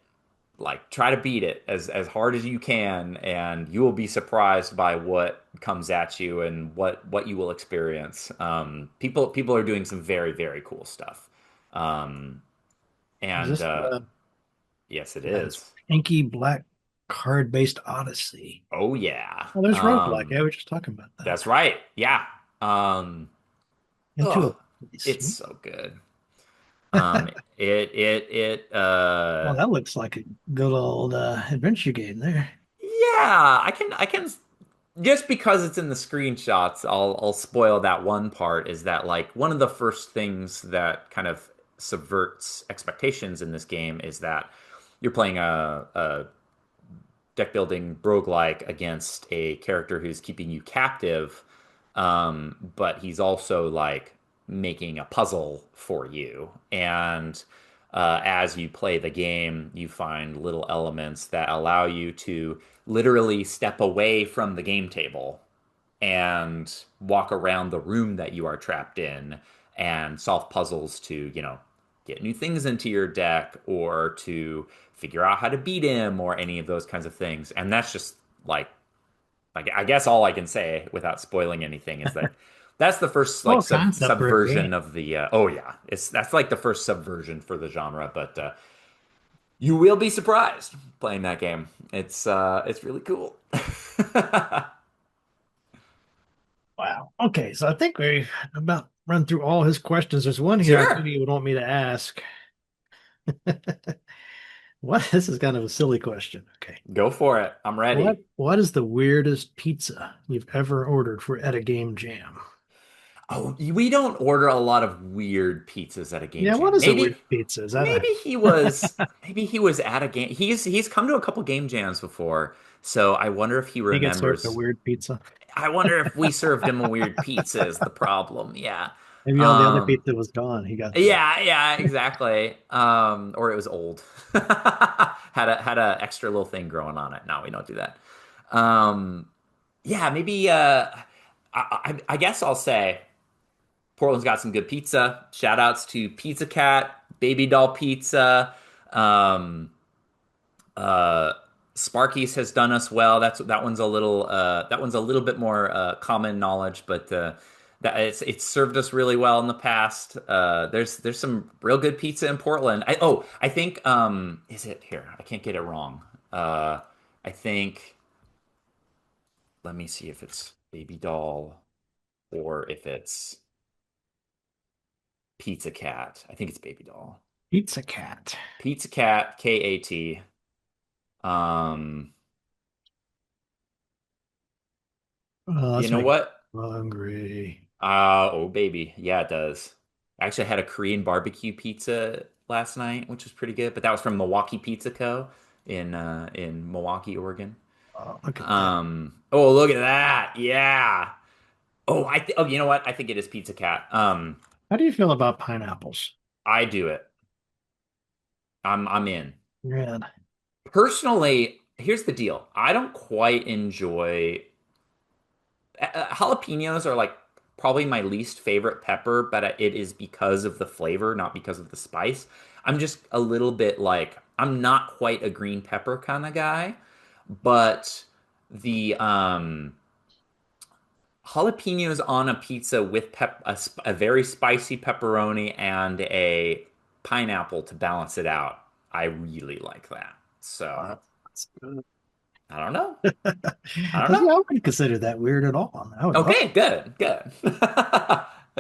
Like try to beat it as hard as you can, and you will be surprised by what comes at you and what you will experience. People are doing some very very cool stuff. Um, Is and this yes, it that's is. Inky Black card-based Odyssey? Oh yeah. Oh, there's roguelike. Yeah, we were just talking about that. That's right. Yeah. Um, Into a oh, place. it's so good. Um, it Well, that looks like a good old adventure game there. yeah, I can just because it's in the screenshots, I'll spoil that one part is that like one of the first things that kind of subverts expectations in this game is that you're playing a deck building roguelike against a character who's keeping you captive, but he's also like making a puzzle for you. And as you play the game, you find little elements that allow you to literally step away from the game table and walk around the room that you are trapped in and solve puzzles to, get new things into your deck or to figure out how to beat him or any of those kinds of things. And that's just like I guess all I can say without spoiling anything is that that's the first like Well, concept for a game. subversion of the oh yeah, it's that's like the first subversion for the genre, but you will be surprised playing that game. It's really cool. Wow. Okay, so I think we about run through all his questions. There's one here I think Sure. he would want me to ask. What? This is kind of a silly question. Okay. Go for it. I'm ready. What is the weirdest pizza you've ever ordered for at a game jam? Oh, we don't order a lot of weird pizzas at a game Yeah, what jam. is a weird pizza? Is that a Maybe he was at a game. He's come to a couple game jams before, so I wonder if he he gets served a remembers. weird pizza? I wonder if we served him a weird pizza is the problem. Yeah. Maybe all the other Um, pizza was gone. He got the yeah, exactly. Or it was old. Had a extra little thing growing on it. No, we don't do that. Yeah, maybe I guess I'll say Portland's got some good pizza. Shout outs to Pizza Cat, Baby Doll Pizza. Um, uh, Sparky's has done us well. That one's a little bit more common knowledge, but that it's served us really well in the past. There's some real good pizza in Portland. I think is it here? I can't get it wrong. I think let me see if it's Baby Doll or if it's Pizza Cat. I think it's Baby Doll. pizza cat. Pizza Cat, Kat. Um, Oh, you that's know making what? me hungry. Oh baby, yeah, it does. I actually had a Korean barbecue pizza last night, which was pretty good. But that was from Milwaukee Pizza Co. in Milwaukee, Oregon. Oh, look at that. Oh, look at that. Yeah. Oh, you know what? I think it is Pizza Cat. How do you feel about pineapples? I do it. I'm in. Yeah. Personally, here's the deal. I don't quite enjoy jalapenos are like probably my least favorite pepper, but it is because of the flavor, not because of the spice. I'm just a little bit like I'm not quite a green pepper kind of guy, but the jalapenos on a pizza with a very spicy pepperoni and a pineapple to balance it out. I really like that. So, That's good. I don't know. I don't Yeah, know. I wouldn't consider that weird at all. I would love. Okay, good, good.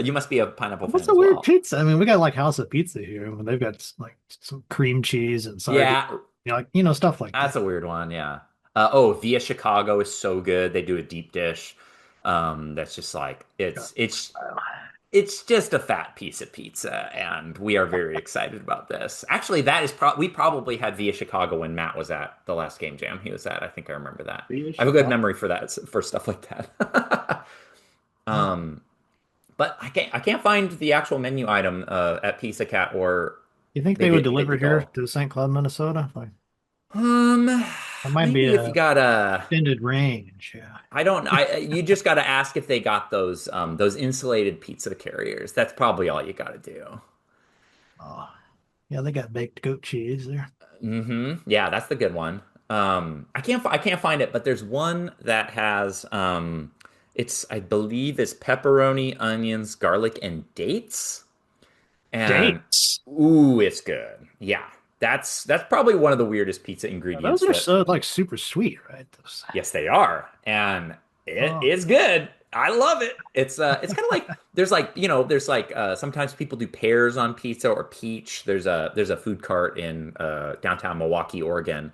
You must be a pineapple What's fan a as weird well. pizza? I mean, we got like House of Pizza here, and they've got like some cream cheese and sardine, Yeah, like stuff like that's that. a weird one. Yeah. Via Chicago is so good. They do a deep dish. That's just like it's just a fat piece of pizza, and we are very excited about this. Actually, we probably had Via Chicago when Matt was at the last game jam he was at. I think I remember that. I have a good memory for that for stuff like that. Oh, Um, but I can't find the actual menu item at Pizza Cat or you think they would maybe deliver Baby here Doll. to St. Cloud, Minnesota? Like, Um, that might be maybe if you a got a, extended range. Yeah. I don't, I you just got to ask if they got those insulated pizza carriers. That's probably all you got to do. Oh, yeah, they got baked goat cheese there. Yeah, that's the good one. I can't find it, but there's one that has I believe it's pepperoni, onions, garlic, and dates. And Dates. ooh, it's good. Yeah. That's probably one of the weirdest pizza Yeah, those ingredients are that so like super sweet, right? Those. yes, they are. And it Oh, is good. I love it. It's kind of like there's like sometimes people do pears on pizza or peach. There's a food cart in downtown Milwaukee, Oregon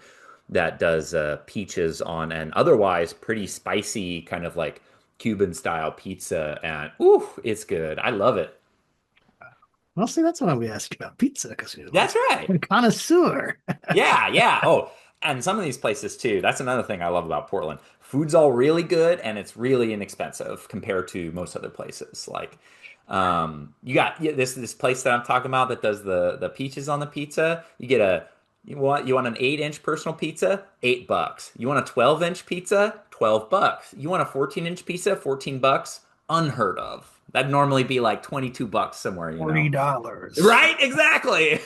that does peaches on an otherwise pretty spicy kind of like Cuban style pizza, and ooh, it's good. I love it. Well, see, that's why we ask you about pizza because you're like That's right. a connoisseur. Yeah, yeah. Oh, and some of these places too. That's another thing I love about Portland. Food's all really good and it's really inexpensive compared to most other places. Like, you got this place that I'm talking about that does the peaches on the pizza. You want an 8-inch personal pizza, $8. You want a 12-inch pizza, $12. You want a 14-inch pizza, $14. Unheard of. That'd normally be like $22 somewhere, you know. $40. Right, exactly.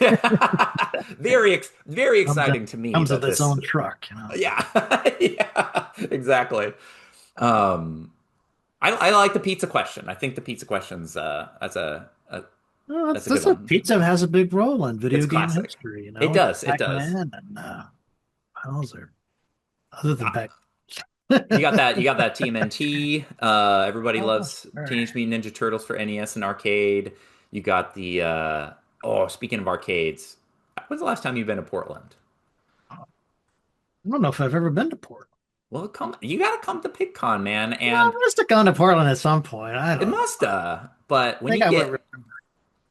Very Comes, exciting to me comes that with its this. own truck, you know. Yeah, yeah, exactly. Um, I like the pizza question. I think the pizza question's Well, that's a good that's a one. pizza has a big role in It's video game classic. history, you It know, does. It does. Pac-Man and Bowser. Other than Uh, Pac. you got that TMNT. Everybody Oh, loves sure. Teenage Mutant Ninja Turtles for NES and arcade. You got the oh, speaking of arcades, when's the last time you've been to Portland? I don't know if I've ever been to Portland. Well, you gotta come to PIGCon, man, Yeah, I and must have gone to Portland at some point. I it don't know. must but I when think you I would get remember.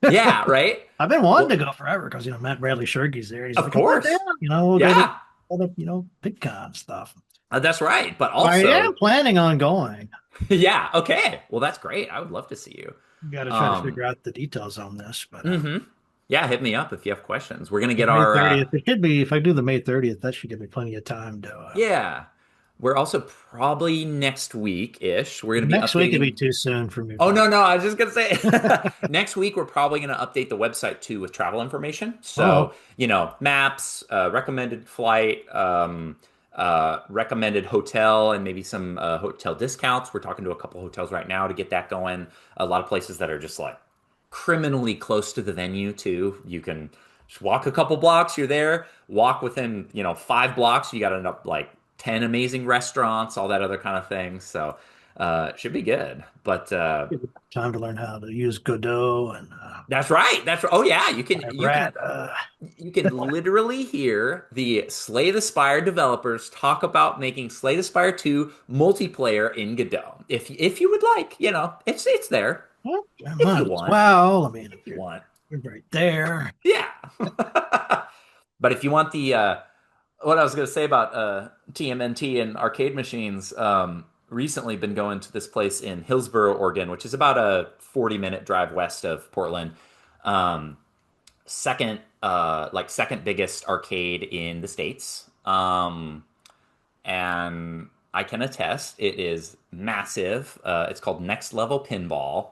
yeah, right? I've been wanting to Well, go forever because Matt Bradley Sherky's there. He's of like, come on down, course. we'll go to Yeah, all the PigCon stuff. that's right. But I am also, planning on going. yeah, okay. Well, that's great. I would love to see you. Got to try to Um, figure out the details on this, but hmm Yeah, hit me up if you have questions. We're gonna the get May our 30th. It should be if I do the May 30th. That should give me plenty of time to. yeah. We're also probably next week-ish. We're gonna be Next week would be updating. too soon for me, Oh probably. no, no, I was just gonna say next week we're probably gonna update the website too with travel information. Oh, So, maps, recommended flight, recommended hotel, and maybe some hotel discounts. We're talking to a couple hotels right now to get that going. A lot of places that are just like criminally close to the venue too. You can just walk a couple blocks, you're there. Walk within, 5 blocks, you got to end up like 10 amazing restaurants, all that other kind of thing. So, it should be good. But give me time to learn how to use Godot and that's right. That's right. Oh yeah, you can you can Rat. you can literally hear the Slay the Spire developers talk about making Slay the Spire 2 multiplayer in Godot. If you would like, it's there Well, I if you might as want. well. I mean, if If you want. you're right there. Yeah. But if you want the what I was going to say about TMNT and arcade machines, recently been going to this place in Hillsboro, Oregon, which is about a 40-minute drive west of Portland. Um, second biggest arcade in the States. And I can attest it is massive. It's called Next Level Pinball.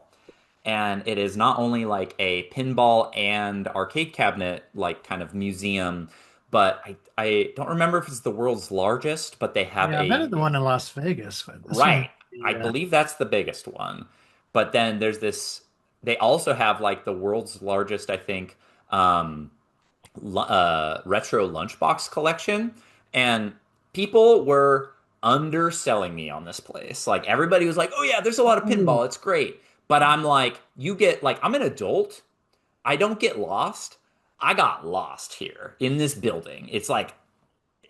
And it is not only like a pinball and arcade cabinet, like kind of museum, but I don't remember if it's the world's largest, but they have Yeah, I've been at a the one in Las Vegas, but this one, right. I believe that's the biggest one. But then there's this, they also have like the world's largest, I think, um, retro lunchbox collection. And people were underselling me on this place. Like everybody was like, oh yeah, there's a lot of oh, pinball. It's great. But I'm like, I'm an adult. I don't get lost. I got lost here in this building. It's like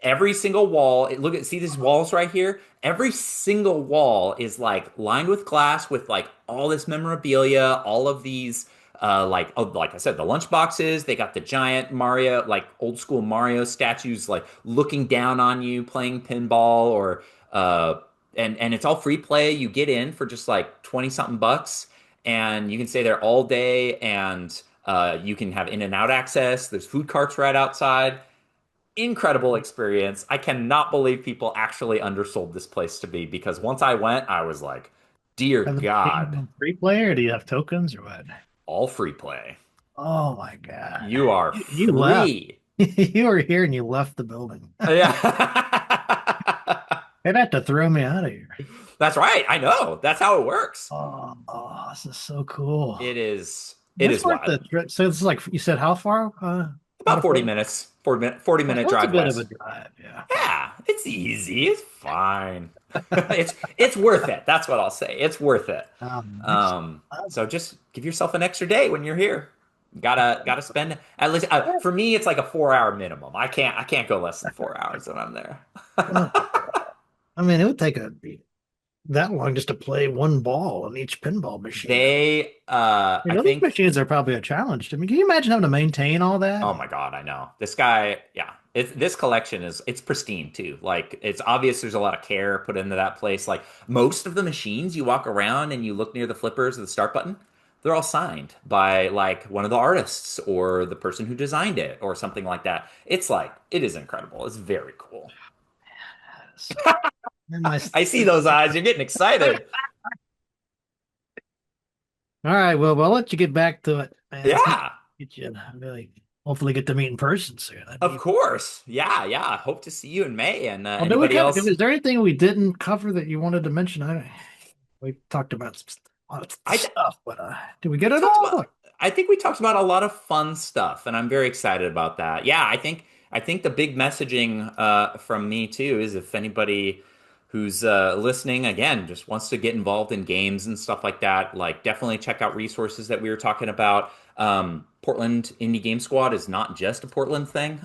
every single wall, see these walls right here? Every single wall is like lined with glass with like all this memorabilia, all of these like I said, the lunch boxes, they got the giant Mario, like old school Mario statues like looking down on you playing pinball or and it's all free play. You get in for just like 20 something bucks and you can stay there all day and you can have in and out access. There's food carts right outside. Incredible experience. I cannot believe people actually undersold this place to me because once I went, I was like, dear have the game God, on free play or do you have tokens or what? all free play. Oh my God. You are You left. free. You were here and you left the building. Yeah. They'd have to throw me out of here. That's right. I know. That's how it works. Oh, this is so cool. It That's is worth wild. the trip. So it's like you said, how far? Out About of 40 Portland? minutes, 40 minute That's a drive bit of a west. drive, yeah. Yeah, It's easy. It's fine. It's worth it. That's what I'll say. It's worth it. Next, So just give yourself an extra day when you're here. Gotta spend at least for me it's like a 4 hour minimum. I can't go less than 4 hours when I'm there. well, I mean, it would take that long just to play one ball on each pinball machine. I Those think machines are probably a challenge to me. Can you imagine having to maintain all that? oh my God, I know. This guy, yeah. This collection it's pristine too. Like it's obvious there's a lot of care put into that place. Like most of the machines you walk around and you look near the flippers of the start button, they're all signed by like one of the artists or the person who designed it or something like that. It's like it is incredible. It's very cool. And my, I see those eyes. You're getting excited. all right, well, I'll let you get back to it, man. Yeah, Get you really, hopefully get to meet in person soon. That'd of be. course. Yeah, yeah. I hope to see you in May and Well, did we anybody cover? else. Is there anything we didn't cover that you wanted to mention? We talked about a lot of I stuff, but did we get We it talked about all? I think we talked about a lot of fun stuff, and I'm very excited about that. Yeah, I think the big messaging from me too is if anybody who's listening again just wants to get involved in games and stuff like that, like definitely check out resources that we were talking about. Portland Indie Game Squad is not just a Portland thing.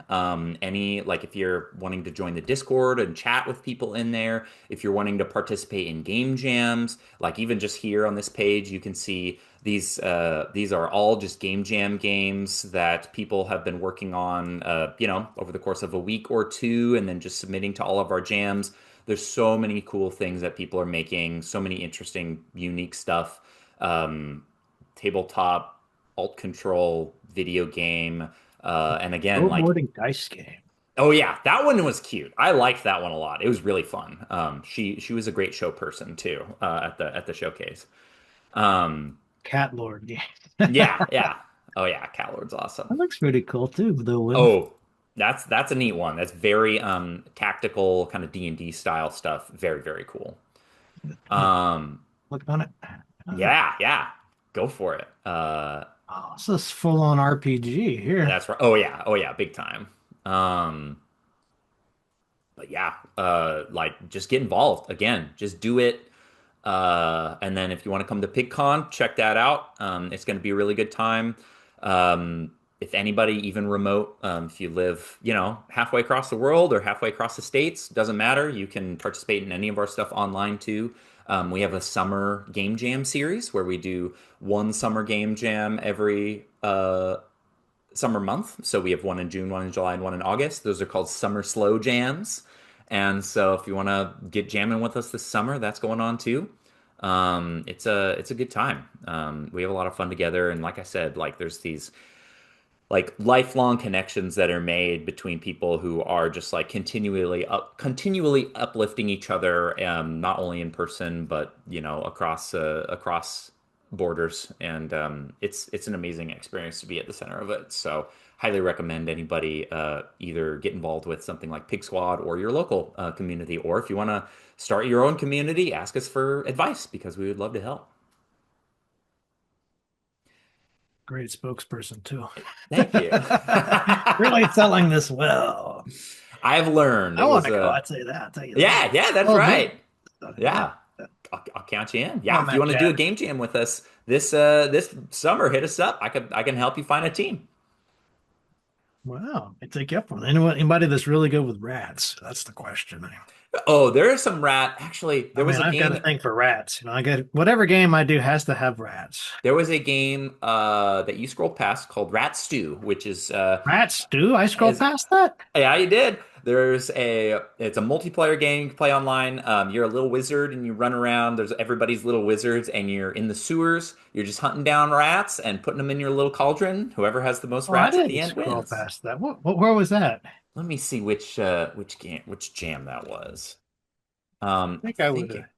Any like if you're wanting to join the Discord and chat with people in there, if you're wanting to participate in game jams, like even just here on this page, you can see these are all just game jam games that people have been working on, over the course of a week or two, and then just submitting to all of our jams. There's so many cool things that people are making, so many interesting, unique stuff. Um, tabletop, alt control, video game, and again, like, Snowboarding dice game. oh yeah, that one was cute. I liked that one a lot. It was really fun. She was a great show person too, at the showcase. Um, Cat Lord game. Yeah, yeah. Oh yeah, Cat Lord's That awesome. looks pretty cool too, though. With Oh, that's a neat one. That's very tactical, kind of D&D style stuff. Very, very cool. Um, look on it. yeah, yeah. Go for it. Oh, this is full on RPG here. That's right. Oh yeah, oh yeah, big time. Um, but yeah, like just get involved. Again, just do it. And then if you want to come to PigCon, check that out. It's going to be a really good time. If anybody, even remote, if you live, halfway across the world or halfway across the states, doesn't matter. You can participate in any of our stuff online too. We have a summer game jam series where we do one summer game jam every summer month. So we have one in June, one in July, and one in August. Those are called summer slow jams. And so if you want to get jamming with us this summer, that's going on too. It's a good time. We have a lot of fun together, and like I said, like there's these like lifelong connections that are made between people who are just like continually uplifting each other, not only in person but across borders, and it's an amazing experience to be at the center of it. So highly recommend anybody either get involved with something like Pig Squad or your local community, or if you want to start your own community, ask us for advice because we would love to help. Great spokesperson too. Thank you. Really selling this well. I've learned I it want was to go. a I'd say that. I'll tell you yeah, that. yeah, that's Oh, right. good. Yeah. Yeah, I'll count you in. Oh, Yeah, if you Matt want to do a Chat. game jam with us this summer, hit us up. I can help you find a team. Wow. I take you up on it. Anybody that's really good with rats? That's the question. Oh, there is some rat. Actually, I there was mean, a I've got game. a thing for rats. I got whatever game I do has to have rats. There was a game that you scrolled past called Rat Stew, which Rat stew? I scrolled is past that? yeah, you did. It's a multiplayer game you can play online. You're a little wizard and you run around. There's everybody's little wizards, and you're in the sewers. You're just hunting down rats and putting them in your little cauldron. Whoever has the most Oh, I rats at the didn't end scroll wins. past that. Where was that? I Let me see which jam that was. I think I would think have. it,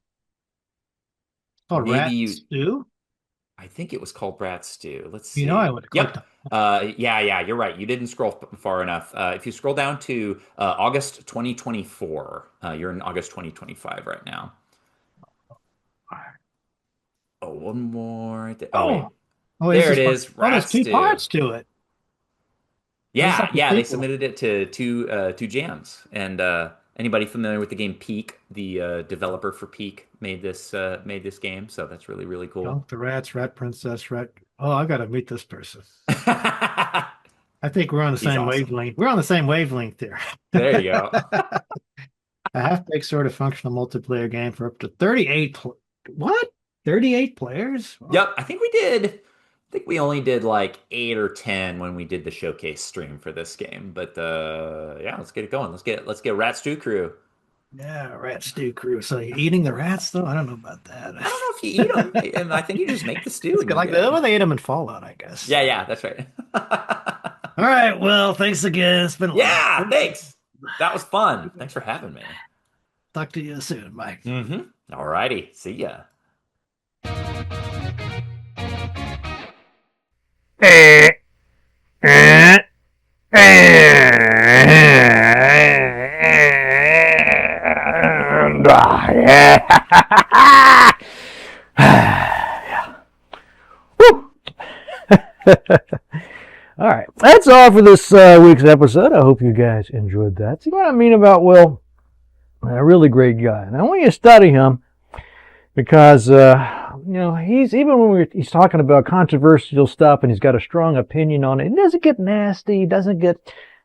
Oh, maybe rat you. stew? I think it was called Rat Stew. Let's I see. would have clicked Yep. on. Yeah, yeah, you're right. You didn't scroll far enough. If you scroll down to August 2024, you're in August 2025 right now. Oh, one more. Oh, Oh, wait. oh, this There it is part. is. Oh, Rat there's two Stew. parts to it. This is Yeah, like a yeah. They sequel. submitted it to two jams, and Anybody familiar with the game Peak? The developer for Peak made this game, so that's really really cool. Dunk the Rats, Rat Princess, Rat. Oh, I got to meet this person. I think we're on the He's same awesome. wavelength. We're on the same wavelength there. There you go. A half-baked sort of functional multiplayer game for up to 38. What? 38 players? Yep, I think we did. I think we only did like 8 or 10 when we did the showcase stream for this game. But yeah, let's get it going. Let's get Rat Stew Crew. Yeah, rat stew crew. So you eating the rats though? I don't know about that. I don't know if you eat them, and I think you just make the stew. It's And good. Like good. when they ate them in Fallout, I guess. Yeah, that's right. All right. Well, thanks again. It's been a Yeah, lot. thanks. That was fun. Thanks for having me. Talk to you soon. Bye. Mm-hmm. All righty. See ya. All right, that's all for this week's episode. I hope you guys enjoyed that. See what I mean about Will? A really great guy. And I want you to study him because, he's, even when he's talking about controversial stuff and he's got a strong opinion on it, he doesn't get nasty, he doesn't get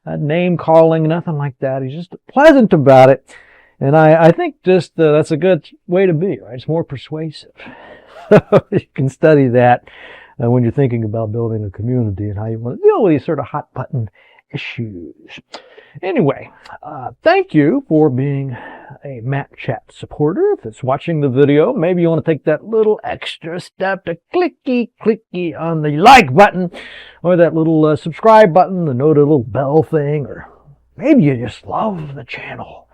name calling, nothing like that. He's just pleasant about it. And I think just that's a good way to be, right? It's more persuasive. You can study that when you're thinking about building a community and how you want to deal with these sort of hot button issues. Anyway, thank you for being a Matt Chat supporter. If it's watching the video, maybe you want to take that little extra step to clicky on the like button or that little subscribe button, the note, a little bell thing, or maybe you just love the channel.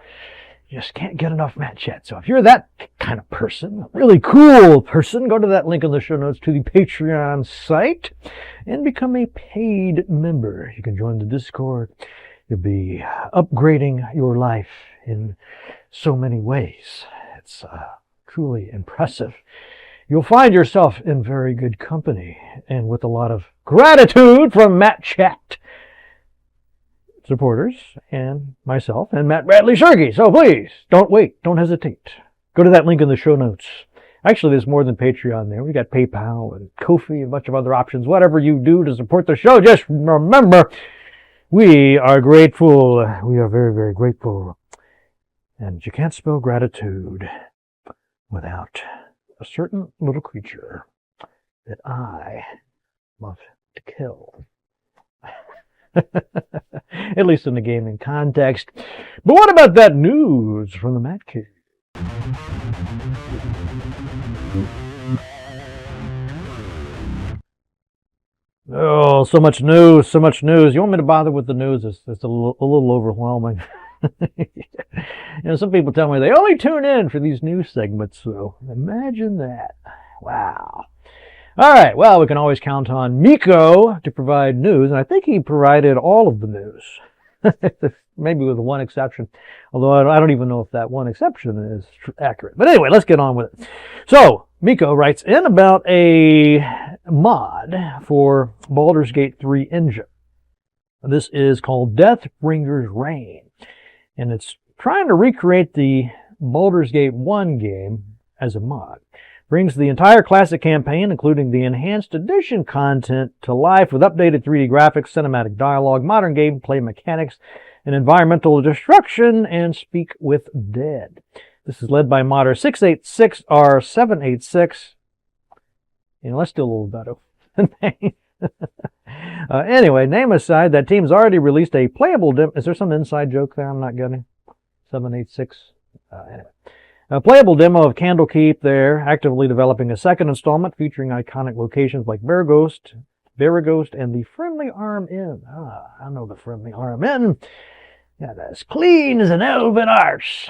You just can't get enough Matt Chat. So if you're that kind of person, a really cool person, go to that link in the show notes to the Patreon site and become a paid member. You can join the Discord. You'll be upgrading your life in so many ways. It's truly impressive. You'll find yourself in very good company and with a lot of gratitude from Matt Chat supporters and myself and Matt Bradley Shergy. So please, don't wait. Don't hesitate. Go to that link in the show notes. Actually, there's more than Patreon there. We got PayPal and Ko-fi and a bunch of other options. Whatever you do to support the show, just remember, we are grateful. We are very, very grateful. And you can't spell gratitude without a certain little creature that I love to kill. At least in the gaming context. But what about that news from the Matt Cave? Oh, so much news, so much news. You want me to bother with the news? It's a little overwhelming. Some people tell me they only tune in for these news segments, so imagine that. Wow. All right, well, we can always count on Miko to provide news, and I think he provided all of the news. Maybe with one exception, although I don't even know if that one exception is accurate. But anyway, let's get on with it. So, Miko writes in about a mod for Baldur's Gate 3 engine. This is called Deathbringer's Reign, and it's trying to recreate the Baldur's Gate 1 game as a mod. Brings the entire classic campaign, including the enhanced edition content, to life with updated 3D graphics, cinematic dialogue, modern gameplay mechanics, and environmental destruction, and Speak with Dead. This is led by modder 686R786. Let's do a little better. Anyway, name aside, that team's already released a playable demo. Is there some inside joke there I'm not getting? 786? Anyway. A playable demo of Candlekeep there, actively developing a second installment featuring iconic locations like Bear-Ghost, and the Friendly Arm Inn. I know the Friendly Arm Inn. Yeah, that's clean as an elven arse.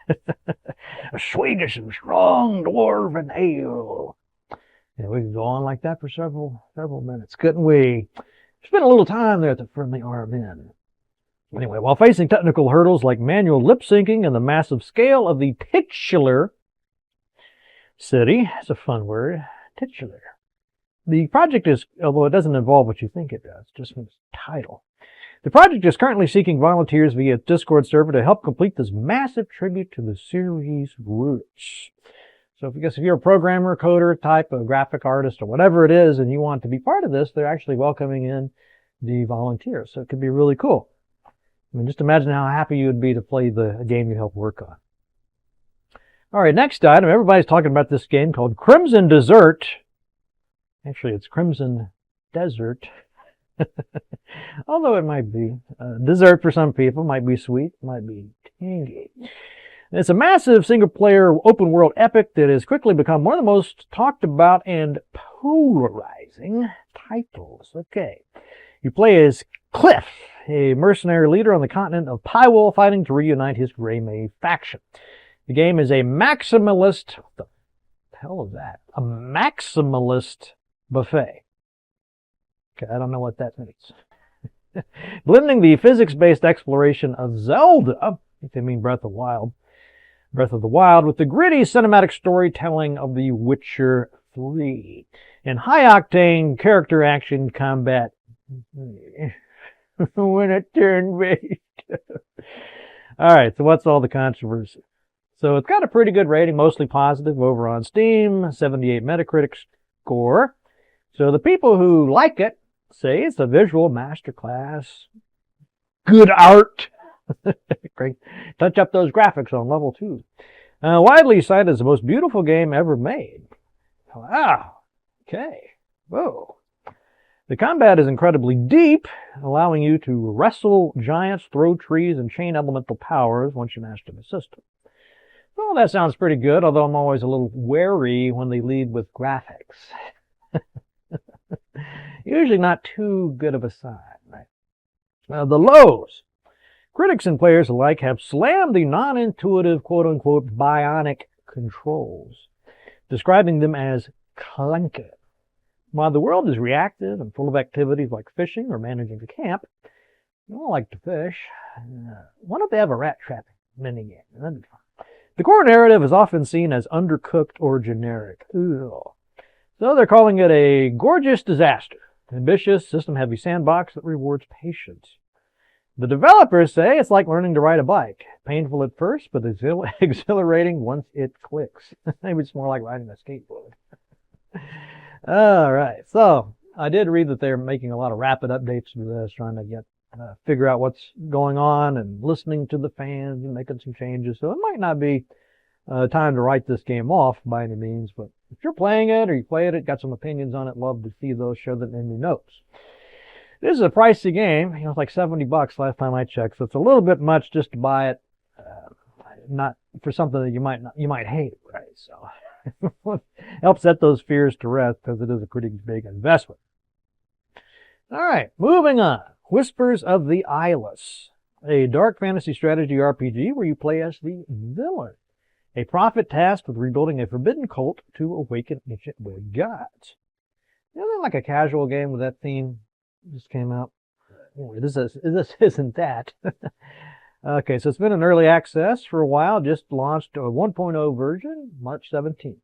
A Swedish and strong dwarven ale. Yeah, we can go on like that for several minutes, couldn't we? Spent a little time there at the Friendly Arm Inn. Anyway, while facing technical hurdles like manual lip syncing and the massive scale of the titular city, it's a fun word, titular. The project is, although it doesn't involve what you think it does, just from its title. The project is currently seeking volunteers via its Discord server to help complete this massive tribute to the series' roots. So if you're a programmer, coder, type, a graphic artist, or whatever it is, and you want to be part of this, they're actually welcoming in the volunteers. So it could be really cool. I mean, just imagine how happy you would be to play the game you helped work on. All right, next item. Everybody's talking about this game called Crimson Desert. Actually, it's Crimson Desert. Although it might be dessert for some people, might be sweet, might be tangy. It's a massive single-player open-world epic that has quickly become one of the most talked about and polarizing titles. Okay, you play as Cliff, a mercenary leader on the continent of Pywall, fighting to reunite his Greymay faction. The game is a maximalist. What the hell is that? A maximalist buffet. Okay, I don't know what that means. Blending the physics-based exploration of Zelda, if they mean Breath of the Wild, with the gritty cinematic storytelling of The Witcher 3, and high-octane character action combat when it turn-based. All right, so what's all the controversy? So it's got a pretty good rating, mostly positive, over on Steam, 78 Metacritic score. So the people who like it say it's a visual masterclass, good art. Great. Touch up those graphics on level 2. Widely cited as the most beautiful game ever made. Wow. Okay. Whoa. The combat is incredibly deep, allowing you to wrestle giants, throw trees, and chain elemental powers once you master the system. Well, that sounds pretty good, although I'm always a little wary when they lead with graphics. Usually not too good of a sign, right? The lows. Critics and players alike have slammed the non-intuitive, quote-unquote, bionic controls, describing them as clunky. While the world is reactive and full of activities like fishing or managing a camp, you don't like to fish. Why don't they have a rat trapping minigame? That'd be fun. The core narrative is often seen as undercooked or generic. Ugh. So they're calling it a gorgeous disaster. Ambitious, system-heavy sandbox that rewards patience. The developers say it's like learning to ride a bike. Painful at first, but exhilarating once it clicks. Maybe it's more like riding a skateboard. All right, so I did read that they're making a lot of rapid updates to this, trying to figure out what's going on and listening to the fans and making some changes. So it might not be time to write this game off by any means, but if you're playing it or you played it, got some opinions on it, love to see those, share them in your notes. This is a pricey game. It's like $70 last time I checked, so it's a little bit much just to buy it, not for something that you might hate, right? So help set those fears to rest because it is a pretty big investment. All right, moving on. Whispers of the Eyeless, a dark fantasy strategy RPG where you play as the villain, a prophet tasked with rebuilding a forbidden cult to awaken ancient wood gods. Isn't like a casual game with that theme? Just came out. This isn't that. Okay, so it's been in early access for a while. Just launched a 1.0 version, March 17th.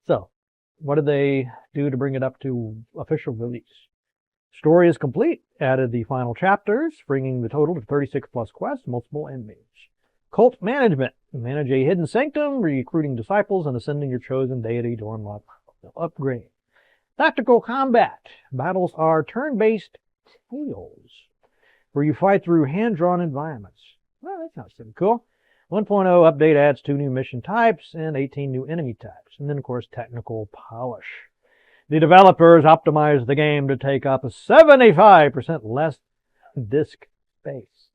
So, what did they do to bring it up to official release? Story is complete. Added the final chapters, bringing the total to 36 plus quests, multiple enemies. Cult management. Manage a hidden sanctum, recruiting disciples and ascending your chosen deity to unlock the upgrade. Tactical combat. Battles are turn-based tales, where you fight through hand-drawn environments. Well, that sounds pretty cool. 1.0 update adds 2 new mission types and 18 new enemy types. And then, of course, technical polish. The developers optimized the game to take up a 75% less disk space.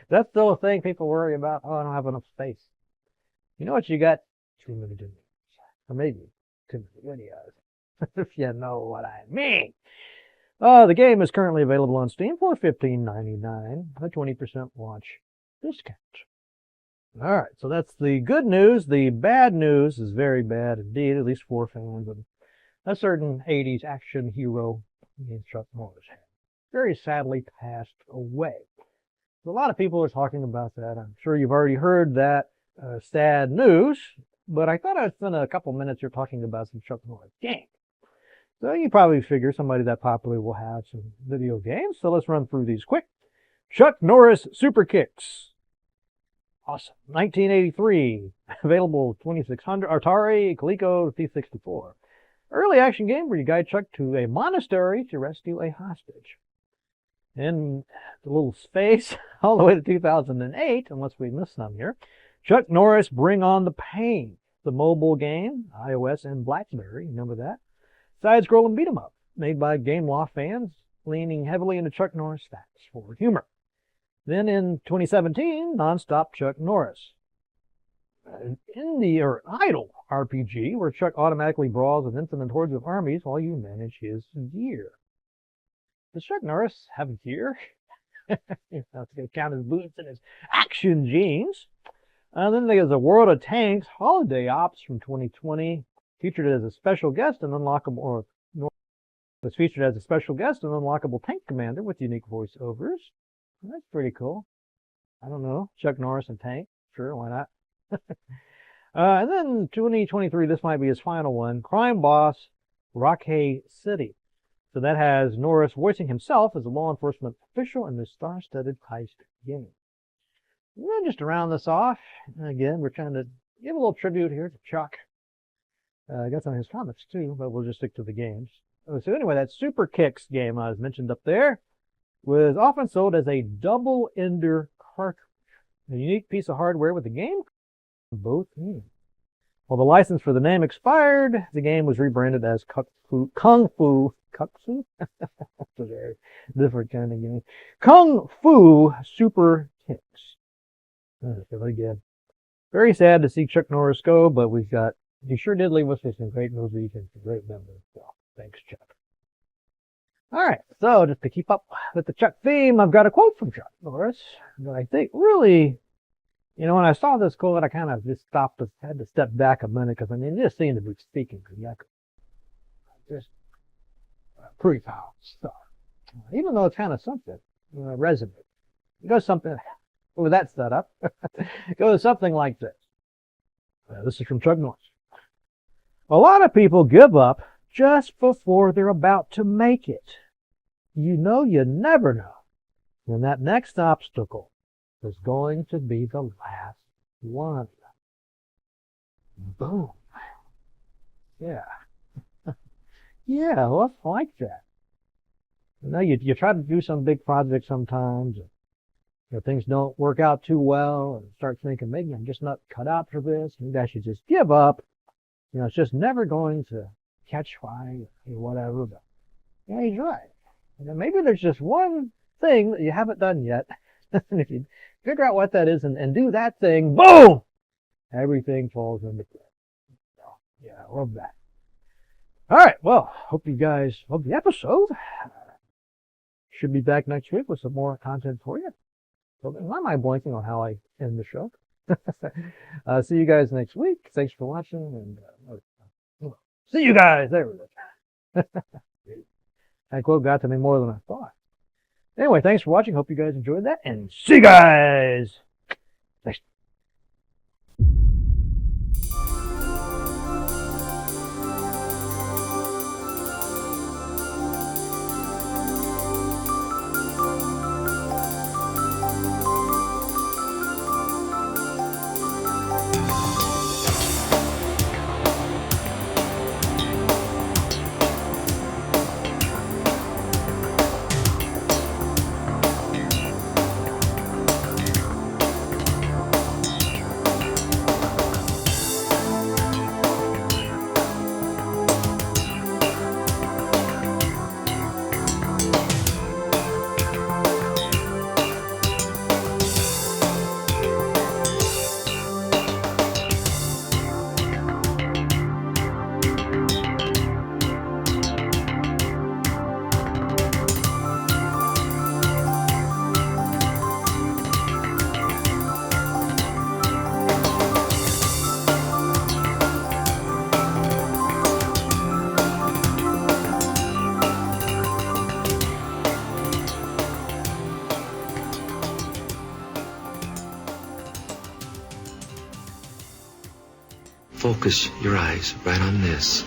That's still a thing people worry about. Oh, I don't have enough space. You know what you got? Too many videos. Or maybe too many videos. If you know what I mean. The game is currently available on Steam for $15.99, a 20% launch discount. All right, so that's the good news. The bad news is very bad indeed, at least for fans of a certain 80s action hero named Chuck Norris had very sadly passed away. So a lot of people are talking about that. I'm sure you've already heard that sad news, but I thought I'd spend a couple minutes here talking about some Chuck Norris games. So you probably figure somebody that popular will have some video games. So let's run through these quick. Chuck Norris Super Kicks. Awesome. 1983. Available 2600. Atari, Coleco, T64. Early action game where you guide Chuck to a monastery to rescue a hostage. In the little space, all the way to 2008, unless we missed some here. Chuck Norris Bring on the Pain. The mobile game, iOS and BlackBerry. Remember that? Side-scrolling beat 'em up, made by Game Loft fans, leaning heavily into Chuck Norris facts for humor. Then in 2017, non-stop Chuck Norris. Indie or Idle RPG, where Chuck automatically brawls with infinite hordes of armies while you manage his gear. Does Chuck Norris have gear? That's going to count his boots and his action jeans. Then there's a World of Tanks Holiday Ops from 2020, featured as a special guest and unlockable, was featured as a special guest and unlockable tank commander with unique voiceovers. That's pretty cool. I don't know, Chuck Norris and tank, sure, why not? And then 2023, this might be his final one, Crime Boss Rockhay City. So that has Norris voicing himself as a law enforcement official in this star-studded heist game. And then just to round this off, again, we're trying to give a little tribute here to Chuck. I got some of his comics too, but we'll just stick to the games. So anyway, that Super Kicks game I was mentioned up there was often sold as a double-ender cartridge, a unique piece of hardware with the game both means. Well, the license for the name expired. The game was rebranded as Kung Fu. That's a very different kind of game. Kung Fu Super Kicks. Again, very sad to see Chuck Norris go, but he sure did leave us with some great movies and some great memories. So, thanks, Chuck. All right, so just to keep up with the Chuck theme, I've got a quote from Chuck Norris that I think really, when I saw this quote, I kind of just had to step back a minute because it just seemed to be speaking to Yuck. Just pretty powerful stuff. Even though it's kind of something, resume. It goes something with that setup. It goes something like this. This is from Chuck Norris. A lot of people give up just before they're about to make it. You never know when that next obstacle is going to be the last one. Boom. Yeah. Yeah, well, I like that. You try to do some big project sometimes, and things don't work out too well, and start thinking, maybe I'm just not cut out for this. Maybe I should just give up. It's just never going to catch fire or whatever. But yeah, he's right. Maybe there's just one thing that you haven't done yet. And if you figure out what that is and do that thing, boom! Everything falls into place. So, yeah, I love that. All right, well, hope you guys love the episode. Should be back next week with some more content for you. So, why am I blanking on how I end the show? See you guys next week. Thanks for watching. And see you guys. There we go. That quote got to me more than I thought. Anyway, thanks for watching. Hope you guys enjoyed that. And see you guys next Focus your eyes right on this.